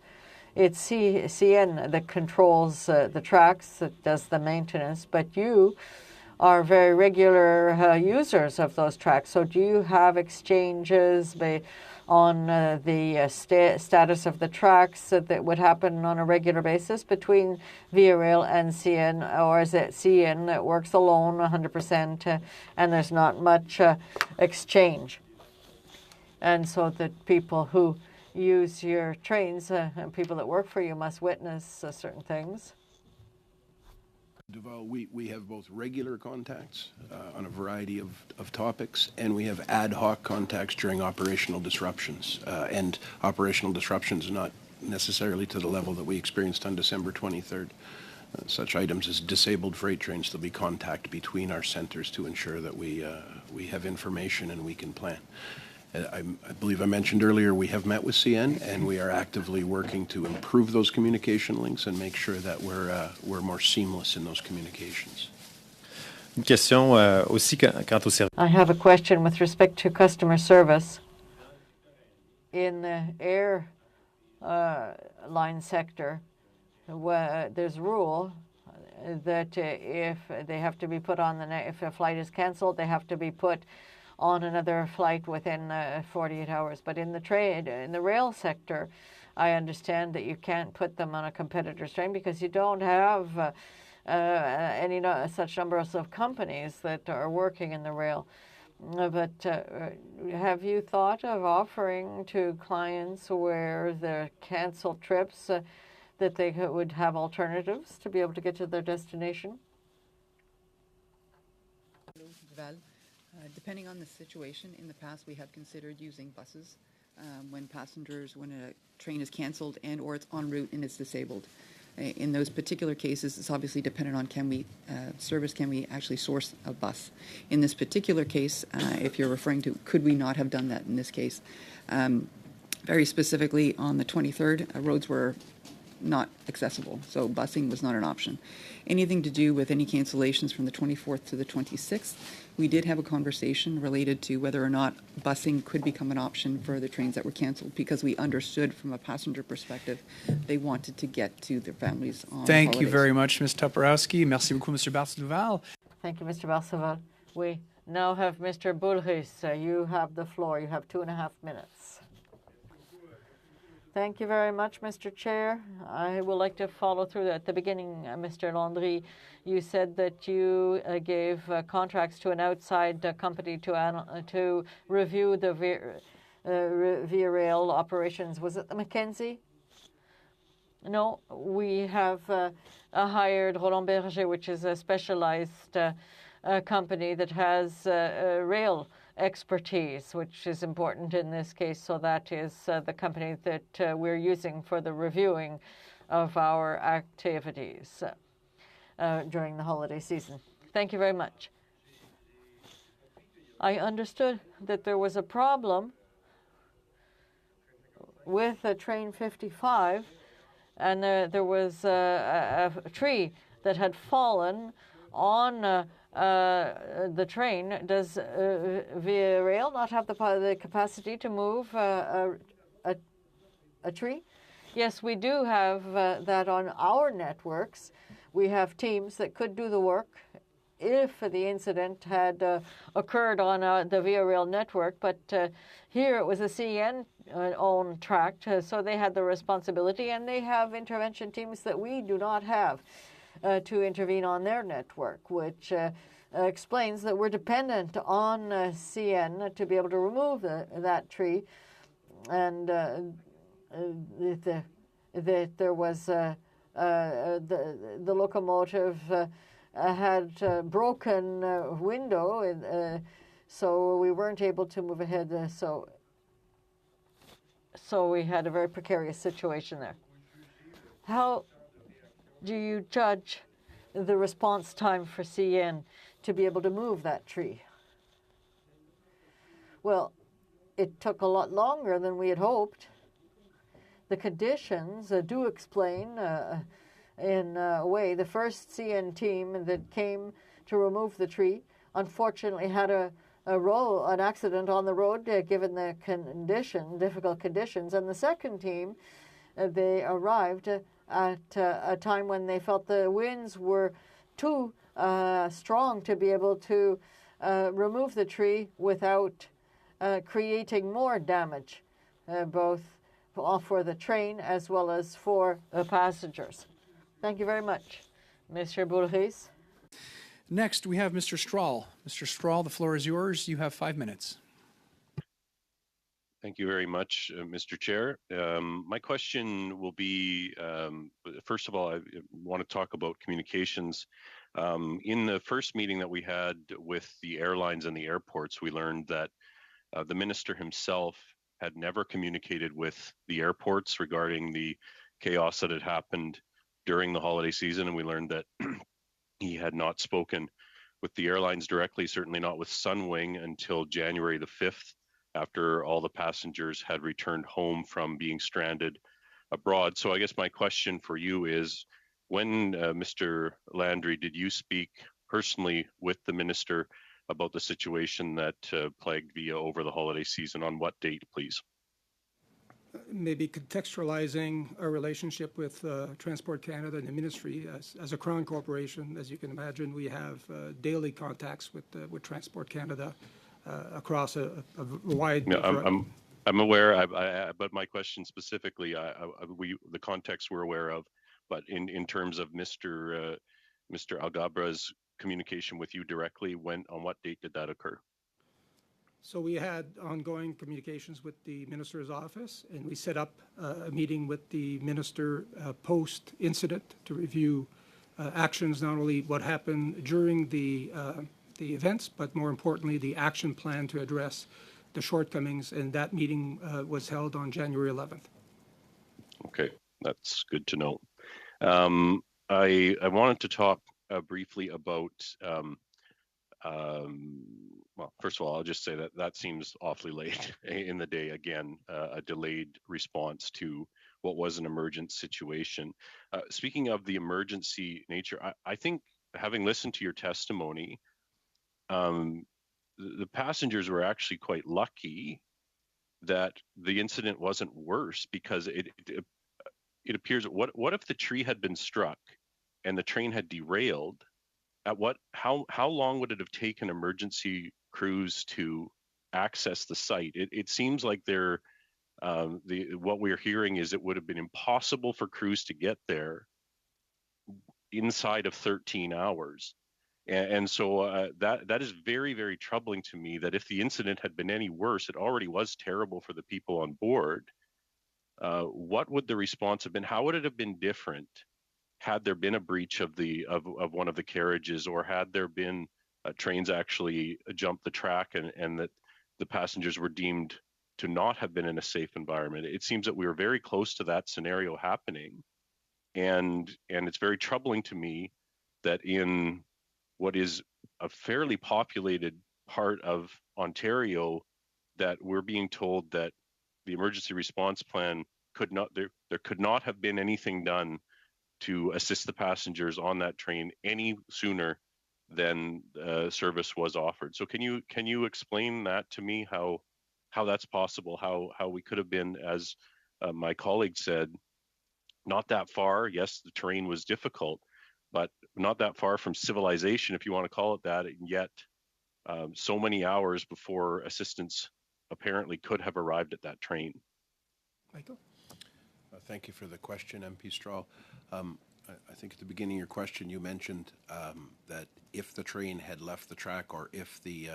It's CN that controls the tracks, that does the maintenance, but you are very regular users of those tracks. So do you have exchanges on the status of the tracks that would happen on a regular basis between Via Rail and CN, or is it CN that works alone 100% and there's not much exchange? And so the people who use your trains and people that work for you must witness certain things. Duval, we have both regular contacts on a variety of topics, and we have ad hoc contacts during operational disruptions. And operational disruptions not necessarily to the level that we experienced on December 23rd. Such items as disabled freight trains, there'll be contact between our centers to ensure that we have information and we can plan. I believe I mentioned earlier we have met with CN and we are actively working to improve those communication links and make sure that we're more seamless in those communications. Une question aussi quant au service. I have a question with respect to customer service. In the airline sector, there's a rule that if they have to be put on if a flight is canceled, they have to be put on another flight within 48 hours. But in the rail sector, I understand that you can't put them on a competitor's train because you don't have any such numbers of companies that are working in the rail. But have you thought of offering to clients where they're canceled trips that they would have alternatives to be able to get to their destination? Depending on the situation, in the past we have considered using buses when a train is canceled and or it's en route and it's disabled. In those particular cases, it's obviously dependent on can we actually source a bus. In this particular case, if you're referring to could we not have done that in this case, very specifically on the 23rd, roads were not accessible, so busing was not an option. Anything to do with any cancellations from the 24th to the 26th, we did have a conversation related to whether or not busing could become an option for the trains that were canceled, because we understood from a passenger perspective they wanted to get to their families on Thank holidays. you very much, Ms. Toporowski. Merci beaucoup, Mr. Barce-Duval. Thank you, Mr. Barceval. We now have Mr. Bullhuis. You have the floor. You have 2.5 minutes. Thank you very much, Mr. Chair. I would like to follow through at the beginning, Mr. Landry. You said that you gave contracts to an outside company to review the Via Rail operations. Was it the McKenzie? No, we have hired Roland Berger, which is a specialized company that has rail expertise, which is important in this case. So that is the company that we're using for the reviewing of our activities during the holiday season. Thank you very much. I understood that there was a problem with train 55, and there was a tree that had fallen on the train. Does Via Rail not have the capacity to move a tree? Yes, we do have that on our networks. We have teams that could do the work if the incident had occurred on the Via Rail network. But here it was a CN-owned tract, so they had the responsibility, and they have intervention teams that we do not have to intervene on their network, which explains that we're dependent on CN to be able to remove that tree, and that there was the locomotive had broken window, so we weren't able to move ahead. So we had a very precarious situation there. How do you judge the response time for CN to be able to move that tree? Well, it took a lot longer than we had hoped. The conditions do explain, in a way, the first CN team that came to remove the tree unfortunately had an accident on the road given the difficult conditions, and the second team they arrived at a time when they felt the winds were too strong to be able to remove the tree without creating more damage, both for the train as well as for the passengers. Thank you very much. Mr. Boulris. Next, we have Mr. Strahl. Mr. Strahl, the floor is yours. You have 5 minutes. Thank you very much, Mr. Chair. My question will be, first of all, I want to talk about communications. In the first meeting that we had with the airlines and the airports, we learned that the minister himself had never communicated with the airports regarding the chaos that had happened during the holiday season, and we learned that he had not spoken with the airlines directly, certainly not with Sunwing, until January the 5th, after all the passengers had returned home from being stranded abroad. So I guess my question for you is, when, Mr. Landry, did you speak personally with the minister about the situation that plagued VIA over the holiday season? On what date, please? Maybe contextualizing our relationship with Transport Canada and the ministry. As a Crown corporation, as you can imagine, we have daily contacts with Transport Canada across a wide. No, I'm aware, but my question specifically, the context we're aware of, but in terms of Mr. Algabra's communication with you directly, on what date did that occur? So we had ongoing communications with the minister's office, and we set up a meeting with the minister post-incident to review actions, not only what happened during the events, but more importantly, the action plan to address the shortcomings, and that meeting was held on January 11th. Okay, that's good to know. I wanted to talk briefly about well, first of all, I'll just say that seems awfully late in the day. Again, a delayed response to what was an emergent situation. Speaking of the emergency nature, I think, having listened to your testimony, the passengers were actually quite lucky that the incident wasn't worse, because it appears, what if the tree had been struck and the train had derailed? How long would it have taken emergency crews to access the site? It seems like what we're hearing is it would have been impossible for crews to get there inside of 13 hours. And so that is very, very troubling to me, that if the incident had been any worse, it already was terrible for the people on board. What would the response have been? How would it have been different had there been a breach of one of the carriages, or had there been trains actually jumped the track and that the passengers were deemed to not have been in a safe environment? It seems that we were very close to that scenario happening, and it's very troubling to me that in what is a fairly populated part of Ontario, that we're being told that the emergency response plan there could not have been anything done to assist the passengers on that train any sooner than service was offered. So can you explain that to me, how that's possible, how we could have been, as my colleague said, not that far? Yes, the terrain was difficult, but not that far from civilization, if you want to call it that, and yet so many hours before assistance apparently could have arrived at that train. Michael? Thank you for the question, MP Strahl. I think at the beginning of your question, you mentioned that if the train had left the track, or if the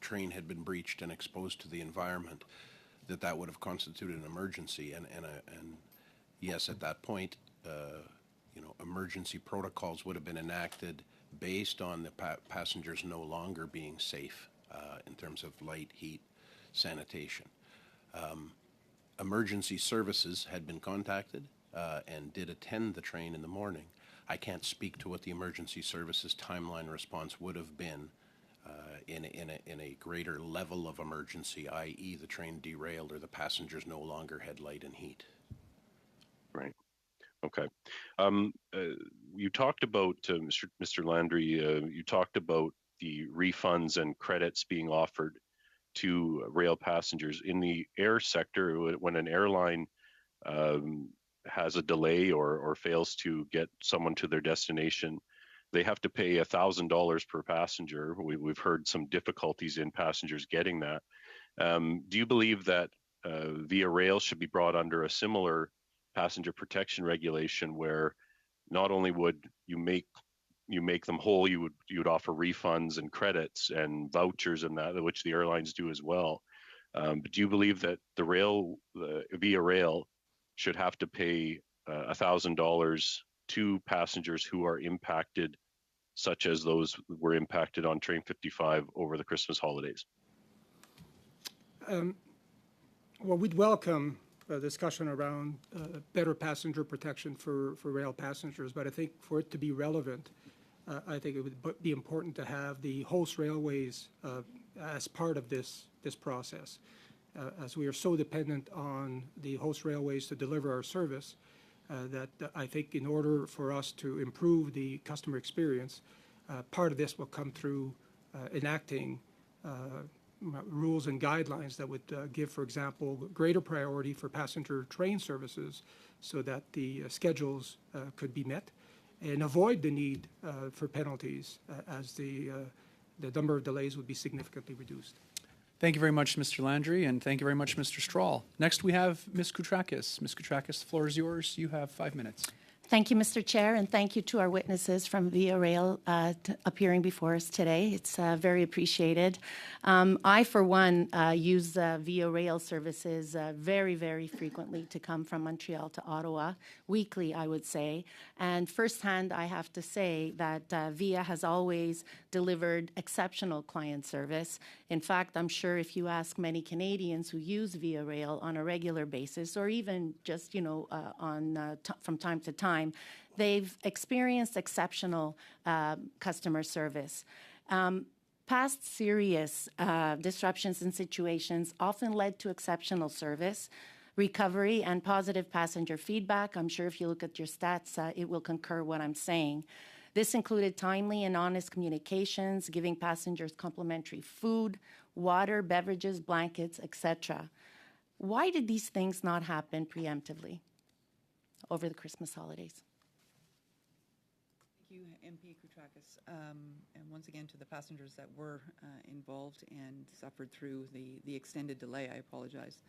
train had been breached and exposed to the environment, that would have constituted an emergency. And yes, at that point, emergency protocols would have been enacted based on the passengers no longer being safe in terms of light, heat, sanitation. Emergency services had been contacted and did attend the train in the morning. I can't speak to what the emergency services timeline response would have been in a greater level of emergency, i.e. the train derailed or the passengers no longer had light and heat. Right. Okay. You talked about, Mr. Landry, you talked about the refunds and credits being offered to rail passengers. In the air sector, when an airline has a delay or fails to get someone to their destination, they have to pay $1,000 per passenger. We've heard some difficulties in passengers getting that. Do you believe that Via Rail should be brought under a similar passenger protection regulation where not only would you make them whole, you would offer refunds and credits and vouchers and that, which the airlines do as well. But do you believe that Via Rail should have to pay $1,000 to passengers who are impacted, such as those were impacted on Train 55 over the Christmas holidays? Well, we'd welcome a discussion around better passenger protection for rail passengers, but I think for it to be relevant, I think it would be important to have the host railways as part of this process. As we are so dependent on the host railways to deliver our service, that I think in order for us to improve the customer experience, part of this will come through enacting rules and guidelines that would give, for example, greater priority for passenger train services so that the schedules could be met and avoid the need for penalties as the number of delays would be significantly reduced. Thank you very much, Mr. Landry, and thank you very much, Mr. Strahl. Next, we have Ms. Koutrakis. Ms. Koutrakis, the floor is yours. You have 5 minutes. Thank you, Mr. Chair, and thank you to our witnesses from Via Rail appearing before us today. It's very appreciated. I, for one, use Via Rail services very, very frequently to come from Montreal to Ottawa, weekly, I would say. And firsthand, I have to say that Via has always delivered exceptional client service. In fact, I'm sure if you ask many Canadians who use Via Rail on a regular basis, or even just, from time to time, they've experienced exceptional customer service. Past serious disruptions and situations often led to exceptional service, recovery, and positive passenger feedback. I'm sure if you look at your stats, it will concur what I'm saying. This included timely and honest communications, giving passengers complimentary food, water, beverages, blankets, etc. Why did these things not happen preemptively over the Christmas holidays? Thank you, MP Koutrakis. And once again, to the passengers that were involved and suffered through the extended delay, I apologize.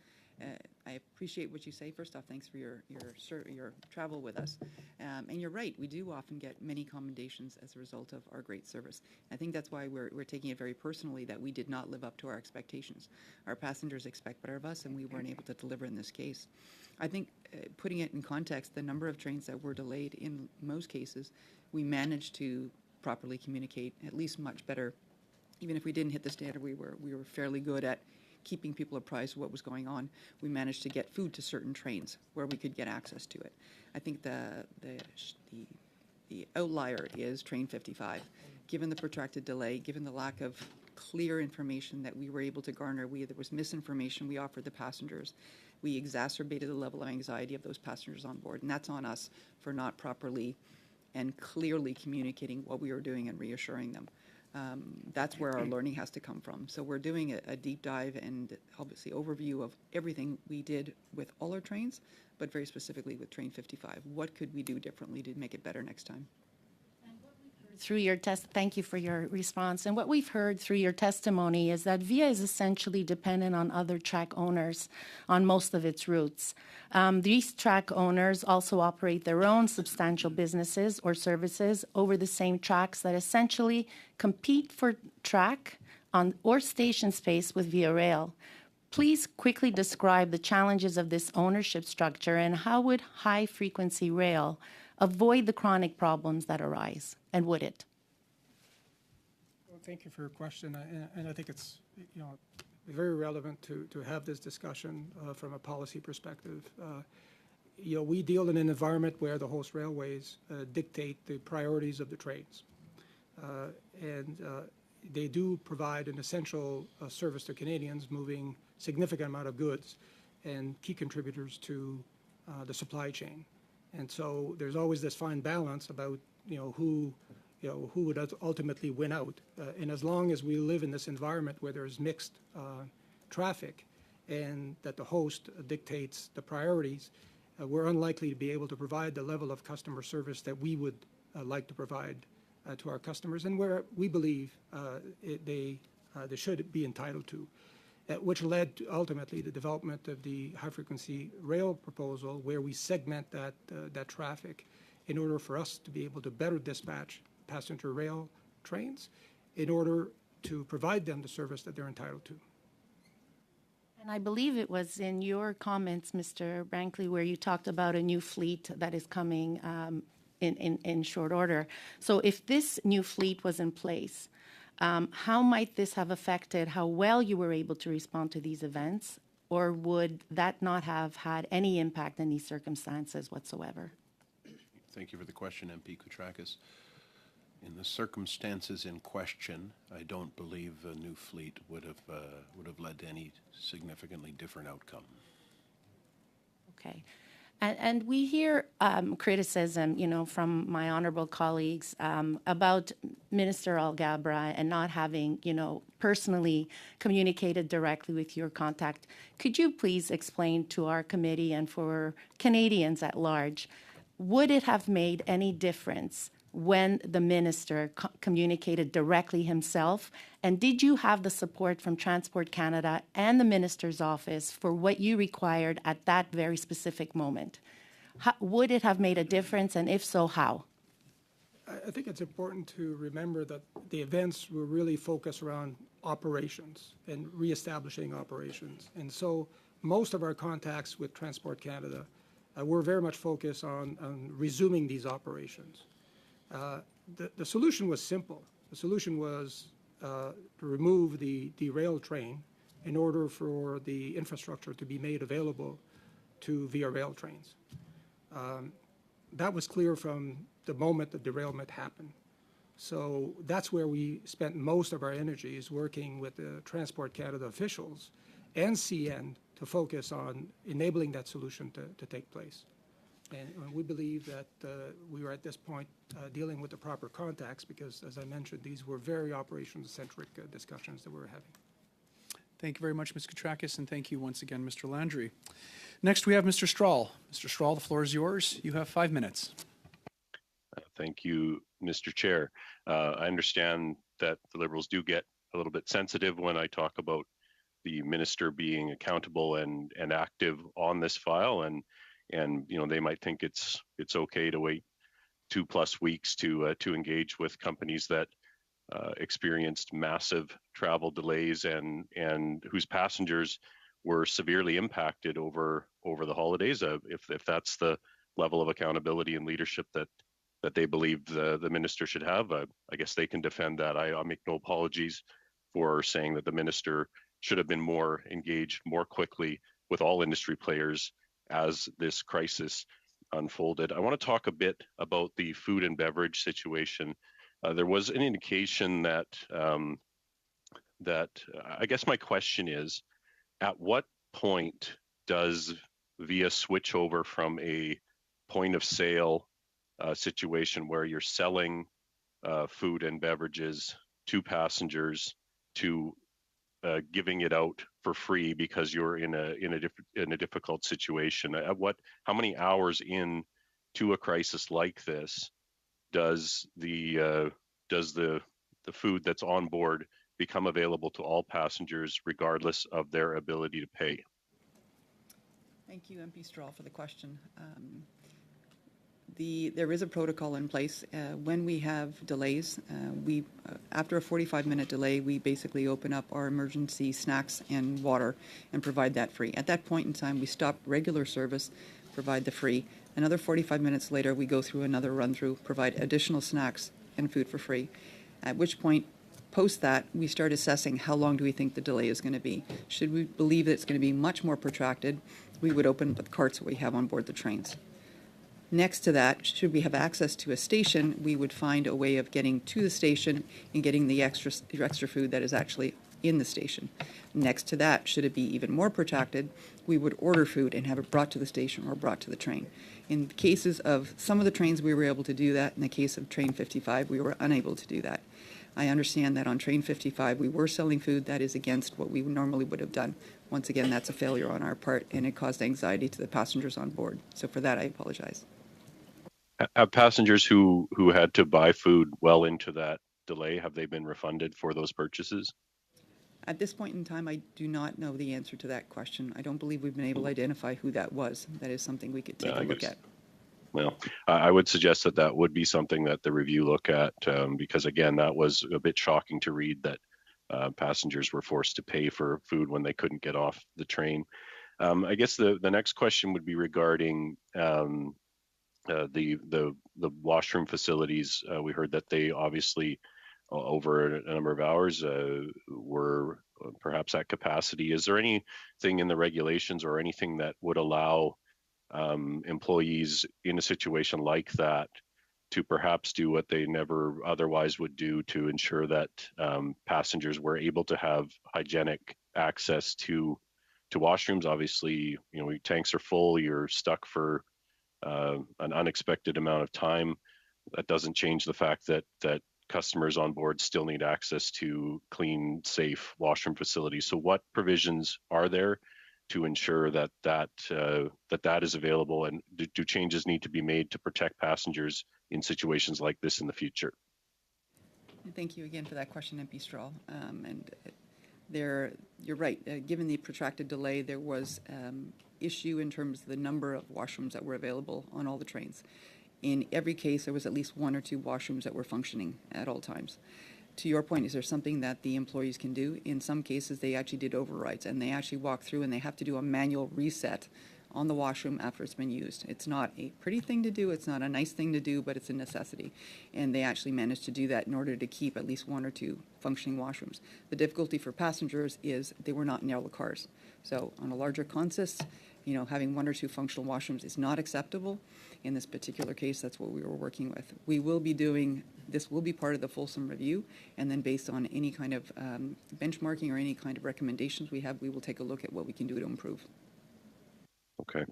I appreciate what you say. First off, thanks for your travel with us. And you're right, we do often get many commendations as a result of our great service. I think that's why we're taking it very personally that we did not live up to our expectations. Our passengers expect better of us, and we weren't able to deliver in this case. I think putting it in context, the number of trains that were delayed in most cases, we managed to properly communicate, at least much better. Even if we didn't hit the standard, we were fairly good at keeping people apprised of what was going on. We managed to get food to certain trains where we could get access to it. I think the outlier is Train 55. Given the protracted delay, given the lack of clear information that we were able to garner, there was misinformation we offered the passengers. We exacerbated the level of anxiety of those passengers on board, and that's on us for not properly and clearly communicating what we were doing and reassuring them. That's where our learning has to come from. So we're doing a deep dive and obviously overview of everything we did with all our trains, but very specifically with Train 55. What could we do differently to make it better next time? Thank you for your response. And what we've heard through your testimony is that Via is essentially dependent on other track owners on most of its routes. These track owners also operate their own substantial businesses or services over the same tracks that essentially compete for track or station space with Via Rail. Please quickly describe the challenges of this ownership structure and how would high-frequency rail avoid the chronic problems that arise, and would it? Well, thank you for your question, and I think it's very relevant to have this discussion from a policy perspective. We deal in an environment where the host railways dictate the priorities of the trains, and they do provide an essential service to Canadians, moving significant amount of goods and key contributors to the supply chain. And so there's always this fine balance about who would ultimately win out. And as long as we live in this environment where there's mixed traffic, and that the host dictates the priorities, we're unlikely to be able to provide the level of customer service that we would like to provide to our customers, and where we believe they should be entitled to, which led to ultimately the development of the high-frequency rail proposal, where we segment that traffic in order for us to be able to better dispatch passenger rail trains in order to provide them the service that they're entitled to. And I believe it was in your comments, Mr. Brankley, where you talked about a new fleet that is coming in short order. So if this new fleet was in place, how might this have affected how well you were able to respond to these events, or would that not have had any impact in these circumstances whatsoever? Thank you for the question, MP Koutrakis. In the circumstances in question, I don't believe a new fleet would have led to any significantly different outcome. Okay. And we hear criticism, from my honorable colleagues about Minister Alghabra and not having, personally communicated directly with your contact. Could you please explain to our committee and for Canadians at large, would it have made any difference when the minister communicated directly himself? And did you have the support from Transport Canada and the minister's office for what you required at that very specific moment? Would it have made a difference, and if so, how? I think it's important to remember that the events were really focused around operations and reestablishing operations. And so most of our contacts with Transport Canada were very much focused on resuming these operations. The solution was simple. The solution was to remove the derailed train in order for the infrastructure to be made available to Via Rail trains. That was clear from the moment the derailment happened. So that's where we spent most of our energies working with the Transport Canada officials and CN to focus on enabling that solution to take place. And we believe that we were at this point dealing with the proper contacts because, as I mentioned, these were very operations-centric discussions that we were having. Thank you very much, Ms. Koutrakis, and thank you once again, Mr. Landry. Next, we have Mr. Strahl. Mr. Strahl, the floor is yours. You have 5 minutes. Thank you, Mr. Chair. I understand that the Liberals do get a little bit sensitive when I talk about the minister being accountable and active on this file, and they might think it's okay to wait 2+ weeks to engage with companies that experienced massive travel delays and whose passengers were severely impacted over the holidays. If that's the level of accountability and leadership that they believe the minister should have, I guess they can defend that. I'll make no apologies for saying that the minister should have been more engaged more quickly with all industry players as this crisis unfolded. I want to talk a bit about the food and beverage situation. There was an indication that I guess my question is, at what point does Via switch over from a point of sale situation where you're selling food and beverages to passengers to giving it out for free because you're in a difficult situation? How many hours in to a crisis like this does the food that's on board become available to all passengers regardless of their ability to pay? Thank you, MP Strahl, for the question. There is a protocol in place. When we have delays, after a 45-minute delay, we basically open up our emergency snacks and water and provide that free. At that point in time, we stop regular service, provide the free. Another 45 minutes later, we go through another run-through, provide additional snacks and food for free. At which point, post that, we start assessing how long do we think the delay is going to be. Should we believe that it's going to be much more protracted, we would open the carts that we have on board the trains. Next to that, should we have access to a station, we would find a way of getting to the station and getting the extra food that is actually in the station. Next to that, should it be even more protracted, we would order food and have it brought to the station or brought to the train. In the cases of some of the trains, we were able to do that. In the case of Train 55, we were unable to do that. I understand that on Train 55 we were selling food that is against what we normally would have done. Once again, that's a failure on our part, and it caused anxiety to the passengers on board. So for that, I apologize. Have passengers who had to buy food well into that delay, have they been refunded for those purchases? At this point in time, I do not know the answer to that question. I don't believe we've been able to identify who that was. That is something we could take a look at. Well, I would suggest that that would be something that the review look at, because again, that was a bit shocking to read that passengers were forced to pay for food when they couldn't get off the train. I guess the next question would be regarding the washroom facilities. We heard that they obviously over a number of hours were perhaps at capacity. Is there anything in the regulations or anything that would allow employees in a situation like that to perhaps do what they never otherwise would do to ensure that passengers were able to have hygienic access to washrooms? Obviously, tanks are full, you're stuck for an unexpected amount of time. That doesn't change the fact that customers on board still need access to clean, safe washroom facilities. So what provisions are there to ensure that is available, and do changes need to be made to protect passengers in situations like this in the future? Thank you again for that question, MP Strahl. You're right. Given the protracted delay, there was issue in terms of the number of washrooms that were available on all the trains. In every case, there was at least one or two washrooms that were functioning at all times. To your point, is there something that the employees can do? In some cases, they actually did overrides, and they actually walk through and they have to do a manual reset on the washroom after it's been used. It's not a pretty thing to do, it's not a nice thing to do, but it's a necessity. And they actually managed to do that in order to keep at least one or two functioning washrooms. The difficulty for passengers is they were not in yellow cars. So on a larger consist, having one or two functional washrooms is not acceptable. In this particular case, that's what we were working with. This will be part of the fulsome review, and then based on any kind of benchmarking or any kind of recommendations we have, we will take a look at what we can do to improve. Okay.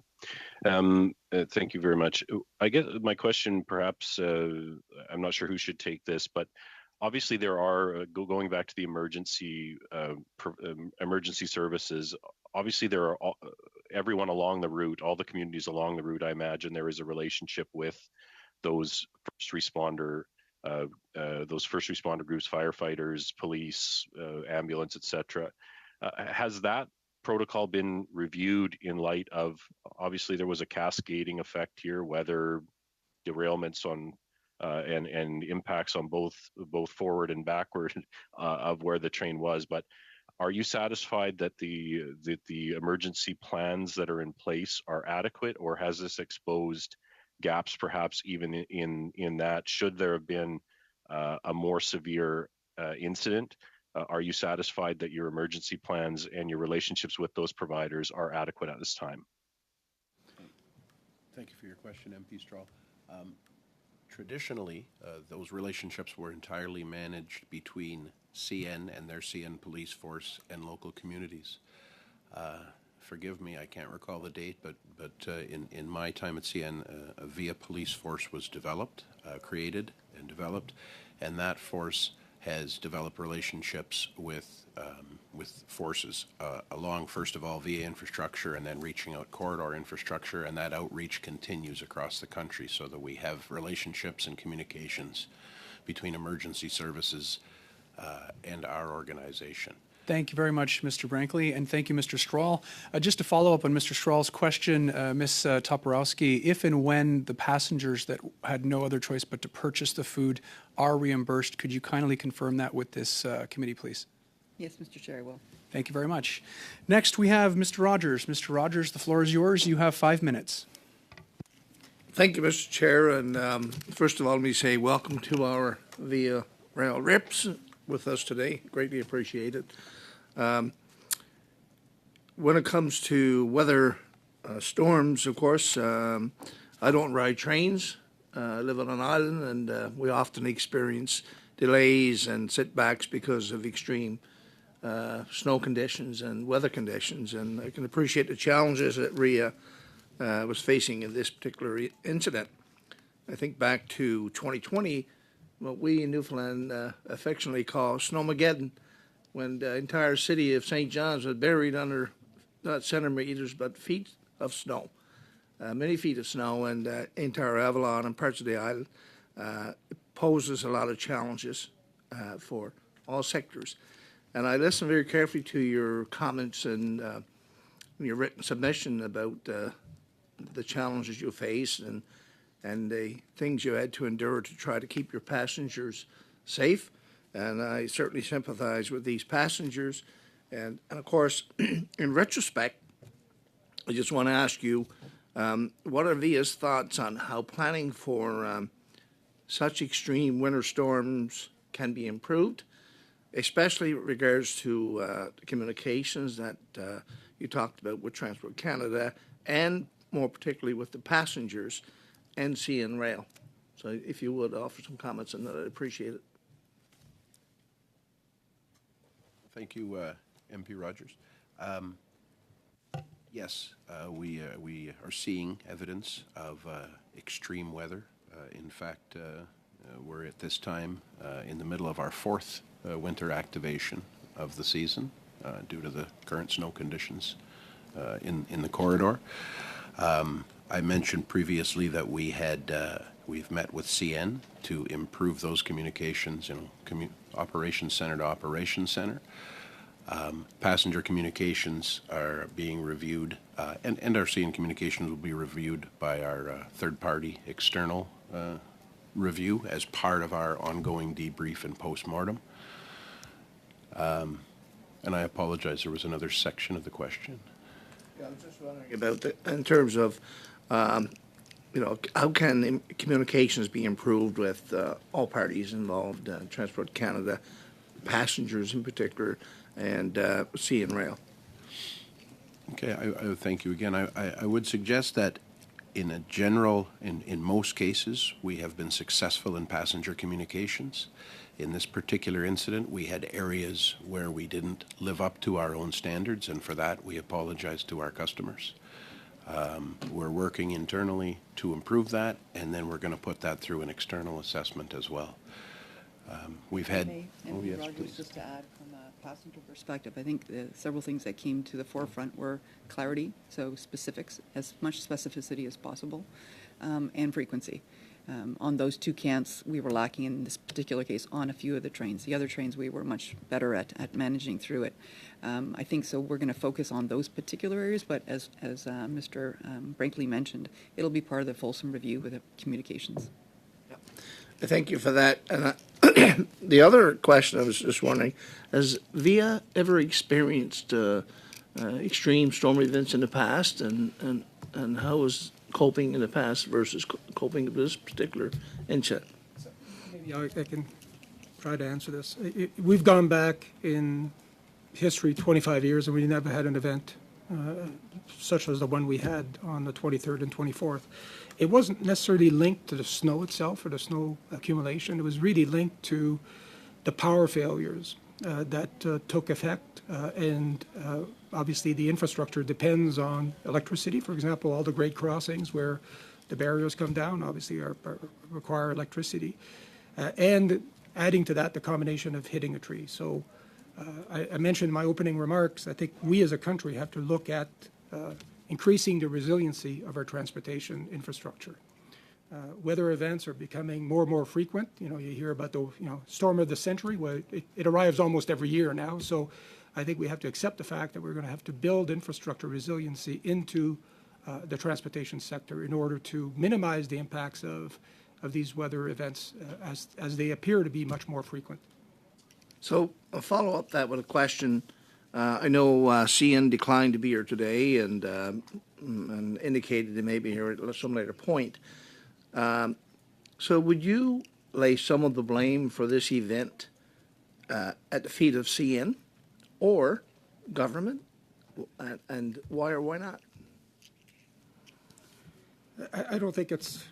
Thank you very much. I guess my question, perhaps, I'm not sure who should take this, but obviously there are, going back to the emergency services, obviously there are everyone along the route, all the communities along the route, I imagine there is a relationship with those first responder groups, firefighters, police, ambulance, etc. Has that protocol been reviewed in light of, obviously there was a cascading effect here, weather, derailments on and impacts on both forward and backward of where the train was, but are you satisfied that the emergency plans that are in place are adequate, or has this exposed gaps perhaps even in that, should there have been a more severe incident? Are you satisfied that your emergency plans and your relationships with those providers are adequate at this time? Thank you for your question, MP Strahl. Traditionally, those relationships were entirely managed between CN and their CN police force and local communities. Forgive me, I can't recall the date, but in my time at CN, a VIA police force was created and developed, and that force has developed relationships with forces along, first of all, VIA infrastructure, and then reaching out corridor infrastructure, and that outreach continues across the country so that we have relationships and communications between emergency services and our organization. Thank you very much, Mr. Brankley, and thank you, Mr. Strahl. Just to follow up on Mr. Strahl's question, Ms. Toporowski, if and when the passengers that had no other choice but to purchase the food are reimbursed, could you kindly confirm that with this committee, please? Yes, Mr. Chair, I will. Thank you very much. Next, we have Mr. Rogers. Mr. Rogers, the floor is yours. You have 5 minutes. Thank you, Mr. Chair. And first of all, let me say welcome to our VIA Rail reps with us today. Greatly appreciated. When it comes to weather storms, of course, I don't ride trains. I live on an island, and we often experience delays and setbacks because of extreme snow conditions and weather conditions. And I can appreciate the challenges that RIA was facing in this particular incident. I think back to 2020, what we in Newfoundland affectionately call Snowmageddon, when the entire city of St. John's was buried under not centimeters but feet of snow, many feet of snow, and entire Avalon and parts of the island poses a lot of challenges for all sectors. And I listened very carefully to your comments and your written submission about the challenges you face and the things you had to endure to try to keep your passengers safe. And I certainly sympathize with these passengers. And of course, in retrospect, I just want to ask you, what are VIA's thoughts on how planning for such extreme winter storms can be improved, especially with regards to communications that you talked about with Transport Canada, and more particularly with the passengers and CN Rail? So if you would offer some comments on that, I'd appreciate it. Thank you, MP Rogers. Yes, we are seeing evidence of extreme weather. In fact, we're at this time in the middle of our fourth winter activation of the season due to the current snow conditions in the corridor. I mentioned previously that we've met with CN to improve those communications, operations center to operations center. Passenger communications are being reviewed, and our CN communications will be reviewed by our third-party external review as part of our ongoing debrief and postmortem. And I apologize, there was another section of the question. Yeah, I was just wondering about in terms of, how can communications be improved with all parties involved, Transport Canada, passengers in particular, and CN Rail? Okay, I thank you again. I would suggest that in most cases, we have been successful in passenger communications. In this particular incident, we had areas where we didn't live up to our own standards, and for that, we apologize to our customers. We're working internally to improve that, and then we're going to put that through an external assessment as well. We've had... And yes, Rogers, please. just to add from a passenger perspective, I think several things that came to the forefront were clarity, so specifics, as much specificity as possible, and frequency. On those two counts, we were lacking in this particular case on a few of the trains. The other trains, we were much better at managing through it. I think so we're going to focus on those particular areas, but as Mr. Brinkley mentioned, it'll be part of the fulsome review with the communications. Thank you for that. And the other question I was just wondering, has VIA ever experienced extreme storm events in the past, and how was coping in the past versus coping with this particular incident? Maybe I can try to answer this. We've gone back in history 25 years, and we never had an event such as the one we had on the 23rd and 24th. It wasn't necessarily linked to the snow itself or the snow accumulation. It was really linked to the power failures that took effect, and obviously the infrastructure depends on electricity. For example, all the grade crossings where the barriers come down obviously require electricity, and adding to that the combination of hitting a tree. So I mentioned in my opening remarks, I think we as a country have to look at increasing the resiliency of our transportation infrastructure. Weather events are becoming more and more frequent. You hear about the storm of the century. Well, it arrives almost every year now. So I think we have to accept the fact that we're going to have to build infrastructure resiliency into the transportation sector in order to minimize the impacts of these weather events as they appear to be much more frequent. So I'll follow up that with a question. I know CN declined to be here today and indicated they may be here at some later point. So would you lay some of the blame for this event at the feet of CN or government, and why or why not? I don't think it's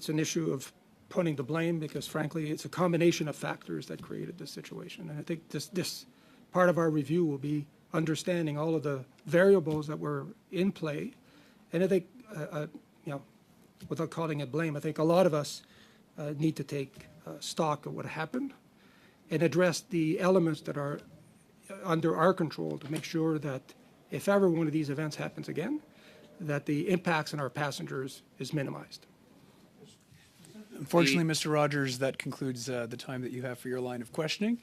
an issue of putting the blame, because frankly it's a combination of factors that created this situation, and I think this part of our review will be understanding all of the variables that were in play. And I think without calling it blame, I think a lot of us need to take stock of what happened and address the elements that are under our control to make sure that if ever one of these events happens again, that the impacts on our passengers is minimized. Unfortunately, Mr. Rogers, that concludes the time that you have for your line of questioning.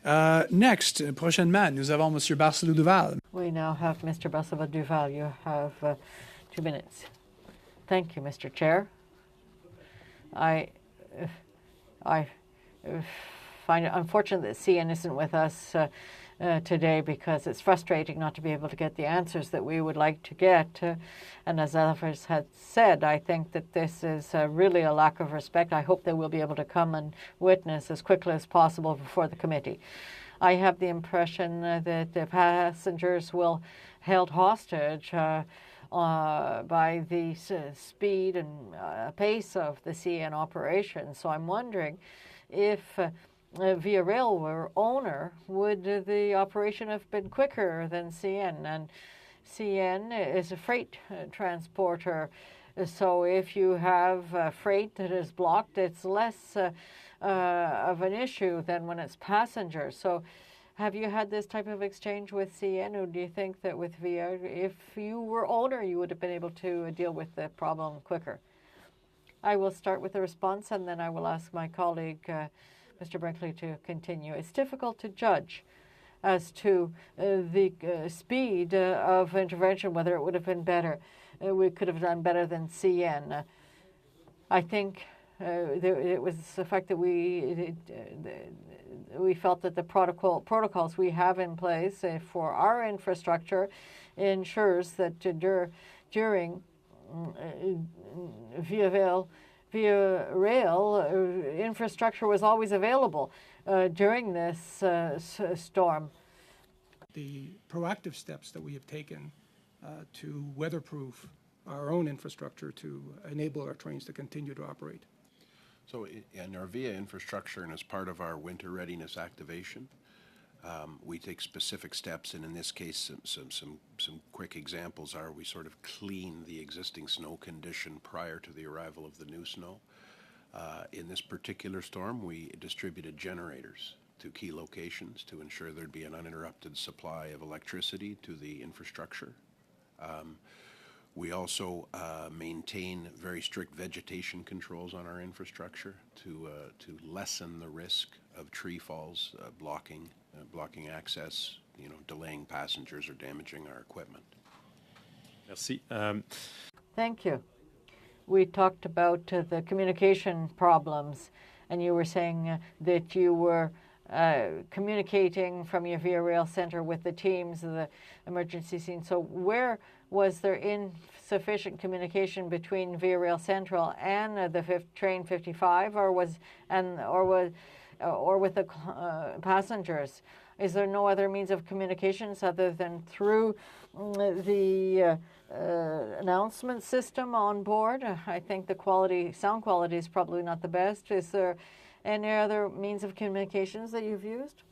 Next, prochainement, nous avons Monsieur Barcelou Duval. We now have Mr. Barcelou Duval. You have 2 minutes. Thank you, Mr. Chair. I find it unfortunate that CN isn't with us today because it's frustrating not to be able to get the answers that we would like to get. And as others had said, I think that this is really a lack of respect. I hope they will be able to come and witness as quickly as possible before the committee. I have the impression that the passengers will held hostage by the speed and pace of the CN operation. So I'm wondering if Via Rail were owner, would the operation have been quicker than CN? And CN is a freight transporter. So if you have freight that is blocked, it's less of an issue than when it's passengers. So have you had this type of exchange with CN, or do you think that with Via, if you were owner, you would have been able to deal with the problem quicker? I will start with the response, and then I will ask my colleague, Mr. Brinkley, to continue. It's difficult to judge as to the speed of intervention, whether it would have been better. We could have done better than CN. I think it was the fact that we felt that the protocols we have in place for our infrastructure ensures that during Via Rail infrastructure was always available during this storm. The proactive steps that we have taken to weatherproof our own infrastructure to enable our trains to continue to operate. So in our VIA infrastructure and as part of our winter readiness activation, we take specific steps, and in this case, some quick examples are we sort of clean the existing snow condition prior to the arrival of the new snow. In this particular storm, we distributed generators to key locations to ensure there'd be an uninterrupted supply of electricity to the infrastructure. We also maintain very strict vegetation controls on our infrastructure to lessen the risk of tree falls, blocking access, delaying passengers or damaging our equipment. Merci. Thank you. We talked about the communication problems, and you were saying that you were communicating from your Via Rail Centre with the teams of the emergency scene. So where was there insufficient communication between Via Rail Central and the train 55, or with the passengers? Is there no other means of communications other than through the announcement system on board? I think the sound quality is probably not the best. Is there any other means of communications that you've used?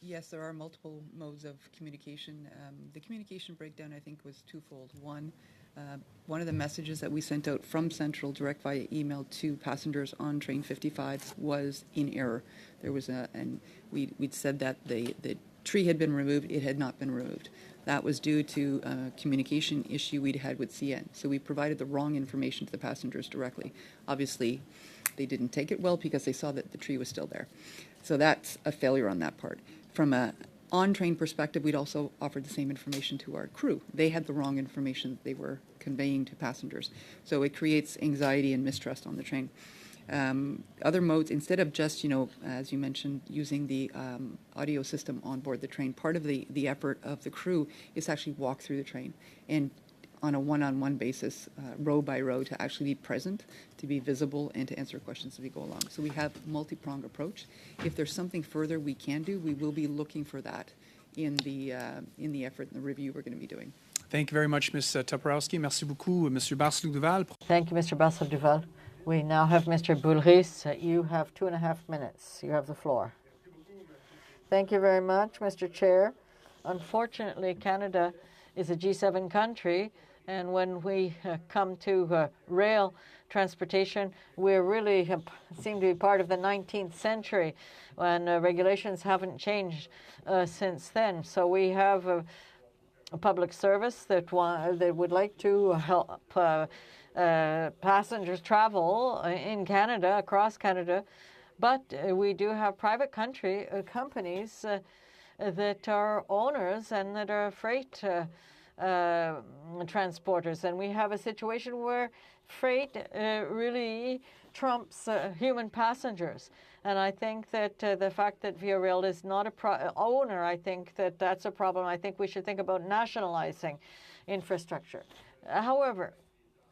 Yes, there are multiple modes of communication. The communication breakdown, I think, was twofold. One of the messages that we sent out from Central direct via email to passengers on train 55 was in error. There was and we'd said that the tree had been removed. It had not been removed. That was due to a communication issue we'd had with CN. So we provided the wrong information to the passengers directly. Obviously, they didn't take it well because they saw that the tree was still there. So that's a failure on that part. From a on-train perspective, we'd also offered the same information to our crew. They had the wrong information that they were conveying to passengers. So it creates anxiety and mistrust on the train. Other modes, instead of just, as you mentioned, using the audio system on board the train, part of the effort of the crew is to actually walk through the train and on a one-on-one basis, row by row, to actually be present, to be visible, and to answer questions as we go along. So we have a multi-pronged approach. If there's something further we can do, we will be looking for that in the effort and the review we're going to be doing. Thank you very much, Ms. Toporowski. Merci beaucoup, Monsieur Barcelou Duval. Thank you, Mr. Barcelou Duval. We now have Mr. Boulris. You have 2.5 minutes. You have the floor. Thank you very much, Mr. Chair. Unfortunately, Canada is a G7 country, and when we come to rail transportation. We really seem to be part of the 19th century when regulations haven't changed since then. So we have a public service that would like to help passengers travel in Canada, across Canada, but we do have private companies that are owners and that are freight transporters. And we have a situation where freight really trumps human passengers. And I think that the fact that Via Rail is not a owner, I think that that's a problem. I think we should think about nationalizing infrastructure. However,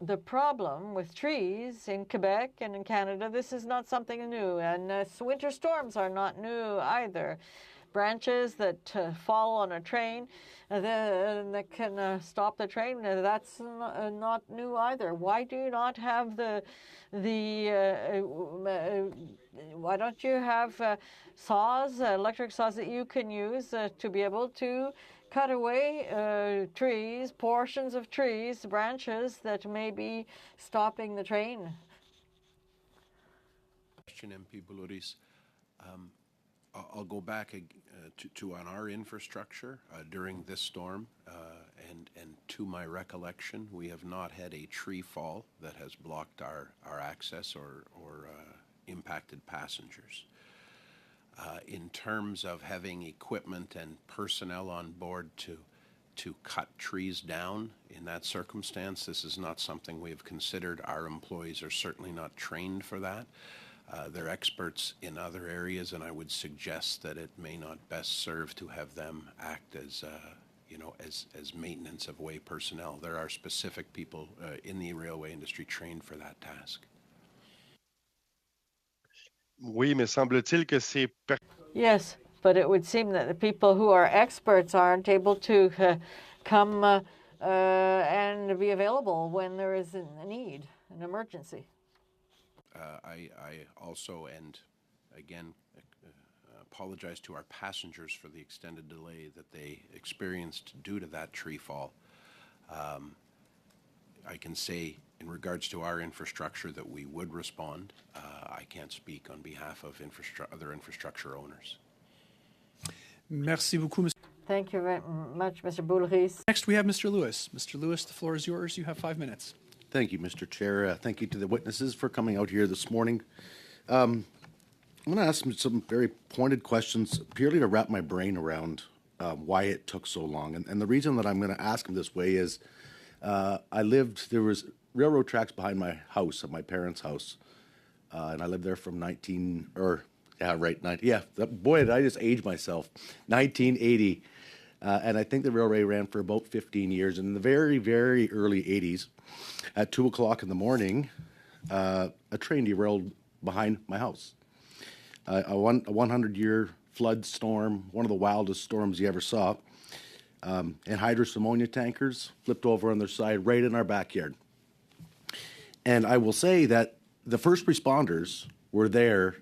the problem with trees in Quebec and in Canada, this is not something new. And winter storms are not new either. Branches that fall on a train that can stop the train, that's not new either. Why do you not have why don't you have saws, electric saws that you can use to be able to cut away trees, portions of trees, branches that may be stopping the train? Question, MP Boulouris. I'll go back to on our infrastructure during this storm, and to my recollection, we have not had a tree fall that has blocked our access or impacted passengers. In terms of having equipment and personnel on board to cut trees down in that circumstance, this is not something we have considered. Our employees are certainly not trained for that. They're experts in other areas, and I would suggest that it may not best serve to have them act as, as maintenance of way personnel. There are specific people in the railway industry trained for that task. Oui, mais semble-t-il que c'est... Yes, but it would seem that the people who are experts aren't able to come and be available when there is a need, an emergency. I also, and again, apologize to our passengers for the extended delay that they experienced due to that tree fall. I can say in regards to our infrastructure that we would respond. I can't speak on behalf of other infrastructure owners. Merci beaucoup, Mr. Thank you very much, Mr. Boulouris. Next, we have Mr. Lewis. Mr. Lewis, the floor is yours. You have 5 minutes. Thank you, Mr. Chair. Thank you to the witnesses for coming out here this morning. I'm going to ask some very pointed questions purely to wrap my brain around why it took so long. And the reason that I'm going to ask them this way is there was railroad tracks behind my house, at my parents' house. And I lived there from boy, did I just age myself, 1980. And I think the railway ran for about 15 years. And in the very, very early 80s, at 2 o'clock in the morning, a train derailed behind my house. A 100-year flood storm, one of the wildest storms you ever saw. And hydrous ammonia tankers flipped over on their side right in our backyard. And I will say that the first responders were there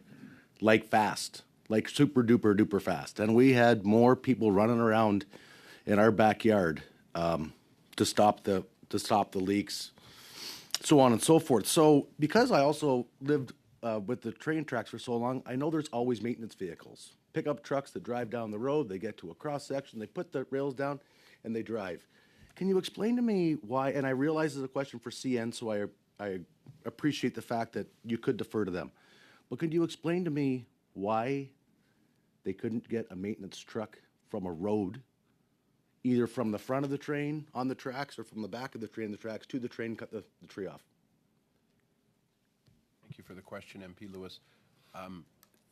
like fast, like super duper duper fast. And we had more people running around in our backyard to stop the leaks, so on and so forth. So because I also lived with the train tracks for so long, I know there's always maintenance vehicles, pickup trucks that drive down the road. They get to a cross section, they put the rails down, and they drive. Can you explain to me why? And I realize it's a question for CN, so I appreciate the fact that you could defer to them. But could you explain to me why they couldn't get a maintenance truck from a road, either from the front of the train on the tracks or from the back of the train on the tracks to the train, cut the tree off? Thank you for the question, MP Lewis.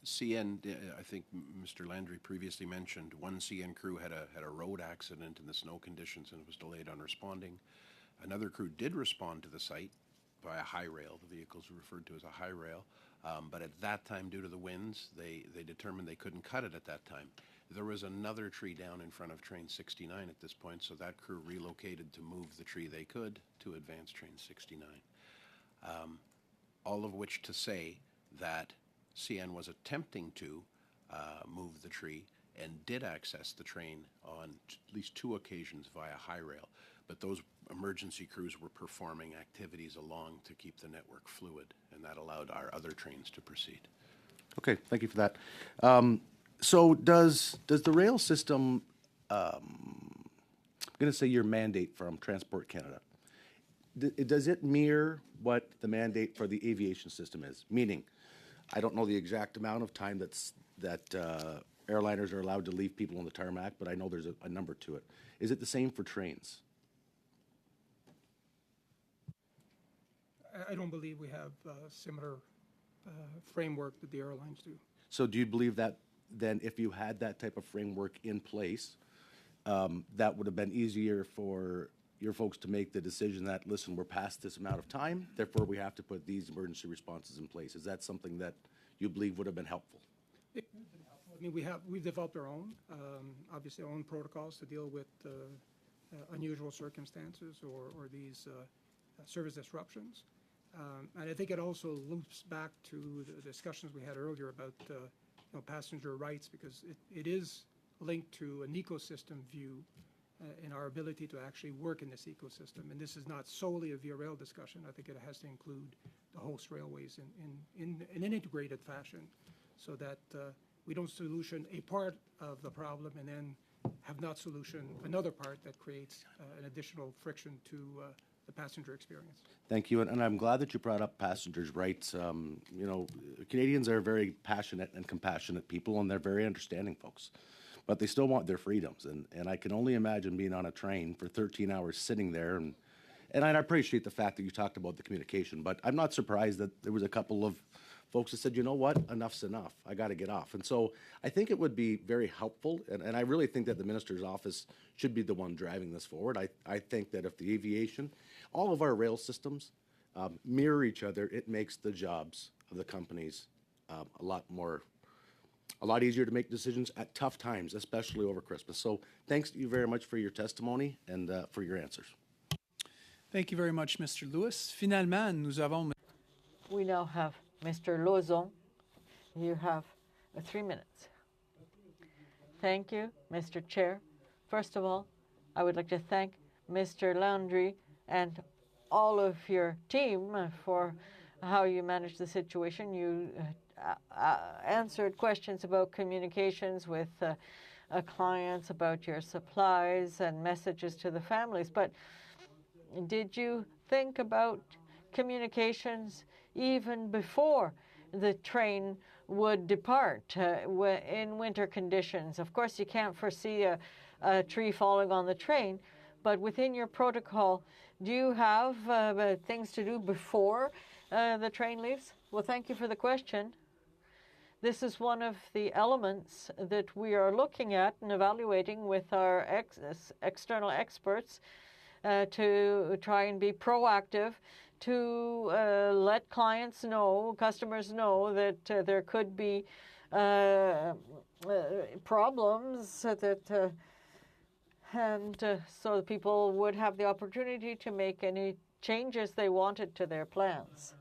CN, I think Mr. Landry previously mentioned, one CN crew had a road accident in the snow conditions and was delayed on responding. Another crew did respond to the site by a high rail. The vehicles were referred to as a high rail. But at that time, due to the winds, they determined they couldn't cut it at that time. There was another tree down in front of train 69 at this point, so that crew relocated to move the tree they could to advance train 69. All of which to say that CN was attempting to move the tree and did access the train on at least 2 occasions via high rail. But those emergency crews were performing activities along to keep the network fluid, and that allowed our other trains to proceed. Okay, thank you for that. So does the rail system, I'm going to say your mandate from Transport Canada, does it mirror what the mandate for the aviation system is? Meaning, I don't know the exact amount of time that airliners are allowed to leave people on the tarmac, but I know there's a number to it. Is it the same for trains? I don't believe we have a similar framework that the airlines do. So do you believe that then if you had that type of framework in place, that would have been easier for your folks to make the decision that, listen, we're past this amount of time, therefore we have to put these emergency responses in place? Is that something that you believe would have been helpful? I mean, we've developed our own, obviously our own protocols to deal with unusual circumstances or these service disruptions. And I think it also loops back to the discussions we had earlier about passenger rights, because it is linked to an ecosystem view in our ability to actually work in this ecosystem. And this is not solely a Via Rail discussion. I think it has to include the host railways in an integrated fashion, so that we don't solution a part of the problem and then have not solution another part that creates an additional friction to the passenger experience. Thank you, and I'm glad that you brought up passengers' rights. Canadians are very passionate and compassionate people, and they're very understanding folks, but they still want their freedoms. And I can only imagine being on a train for 13 hours sitting there, and I appreciate the fact that you talked about the communication, but I'm not surprised that there was a couple of folks that said, you know what, enough's enough, I got to get off. And so I think it would be very helpful, and I really think that the minister's office should be the one driving this forward. I think that if the aviation, all of our rail systems mirror each other, it makes the jobs of the companies a lot easier to make decisions at tough times, especially over Christmas. So thanks to you very much for your testimony and for your answers. Thank you very much, Mr. Lewis. Finalement, nous avons... We now have Mr. Lauzon. You have 3 minutes. Thank you, Mr. Chair. First of all, I would like to thank Mr. Landry and all of your team for how you managed the situation. You answered questions about communications with clients, about your supplies and messages to the families. But did you think about communications even before the train would depart in winter conditions? Of course, you can't foresee a tree falling on the train, but within your protocol, do you have things to do before the train leaves? Well, thank you for the question. This is one of the elements that we are looking at and evaluating with our external experts to try and be proactive, to let clients know, customers know that there could be problems that so people would have the opportunity to make any changes they wanted to their plans.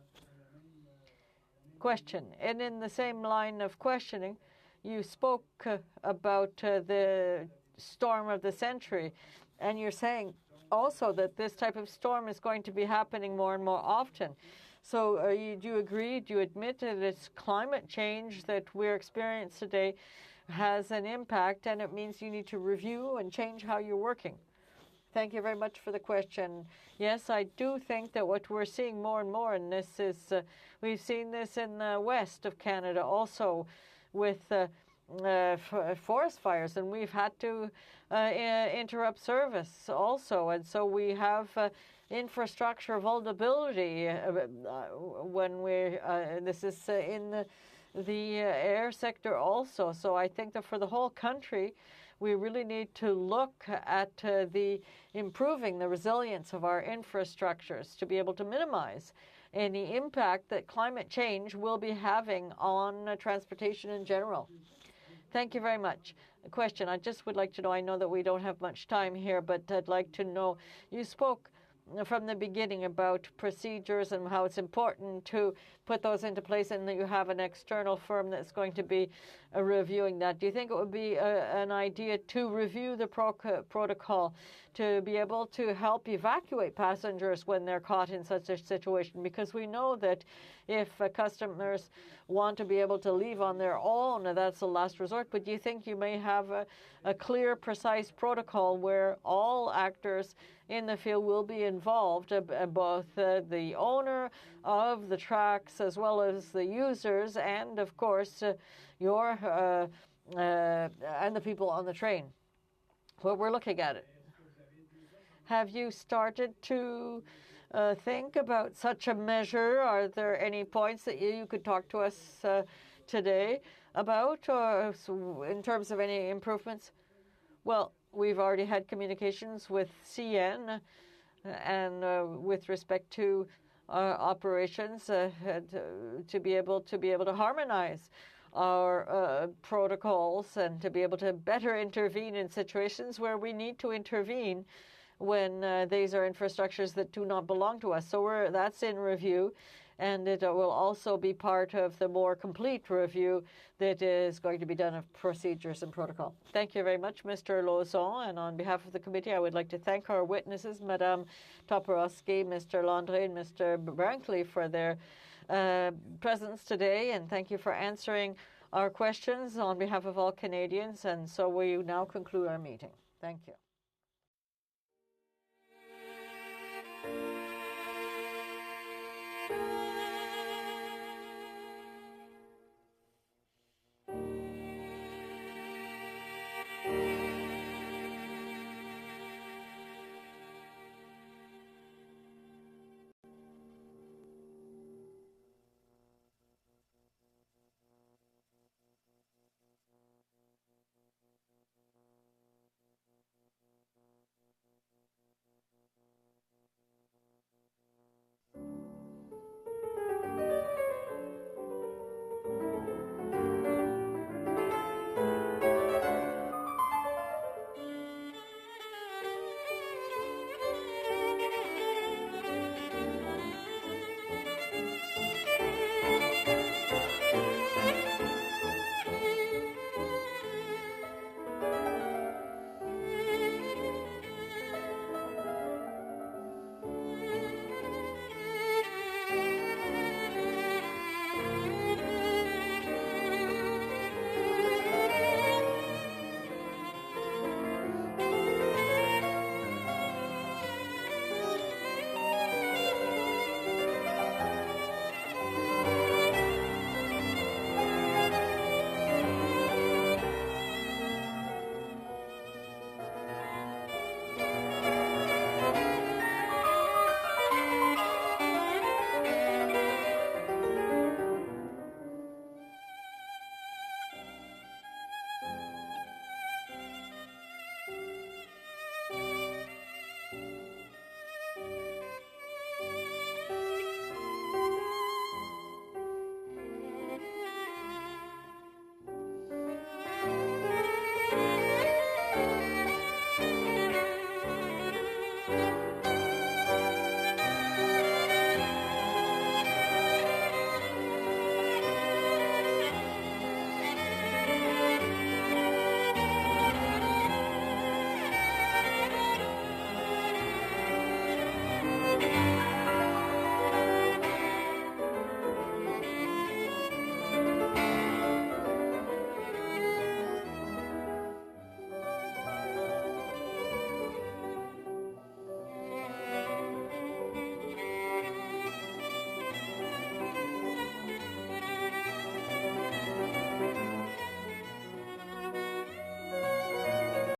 Question. And in the same line of questioning, you spoke about the storm of the century, and you're saying also that this type of storm is going to be happening more and more often. So do you agree, do you admit that it's climate change that we're experiencing today has an impact, and it means you need to review and change how you're working? Thank you very much for the question. Yes, I do think that what we're seeing more and more, and this is, we've seen this in the west of Canada also with forest fires, and we've had to interrupt service also. And so we have infrastructure vulnerability when this is in the air sector also. So I think that for the whole country, we really need to look at the improving the resilience of our infrastructures to be able to minimize any impact that climate change will be having on transportation in general. Thank you very much. A question I just would like to know, I know that we don't have much time here, but I'd like to know, you spoke from the beginning about procedures and how it's important to put those into place, and that you have an external firm that's going to be reviewing that. Do you think it would be an idea to review the protocol to be able to help evacuate passengers when they're caught in such a situation? Because we know that if customers want to be able to leave on their own, that's the last resort. But do you think you may have a clear, precise protocol where all actors in the field will be involved, both the owner of the tracks as well as the users, and of course your and the people on the train? Well, we're looking at it. Have you started to think about such a measure? Are there any points that you could talk to us today about, or in terms of any improvements? Well, we've already had communications with CN and with respect to operations to be able to harmonize our protocols and to be able to better intervene in situations where we need to intervene when these are infrastructures that do not belong to us. So that's in review, and it will also be part of the more complete review that is going to be done of procedures and protocol. Thank you very much, Mr. Lauzon. And on behalf of the committee, I would like to thank our witnesses, Madame Toporowski, Mr. Landry, and Mr. Brankley, for their presence today, and thank you for answering our questions on behalf of all Canadians. And so we now conclude our meeting. Thank you.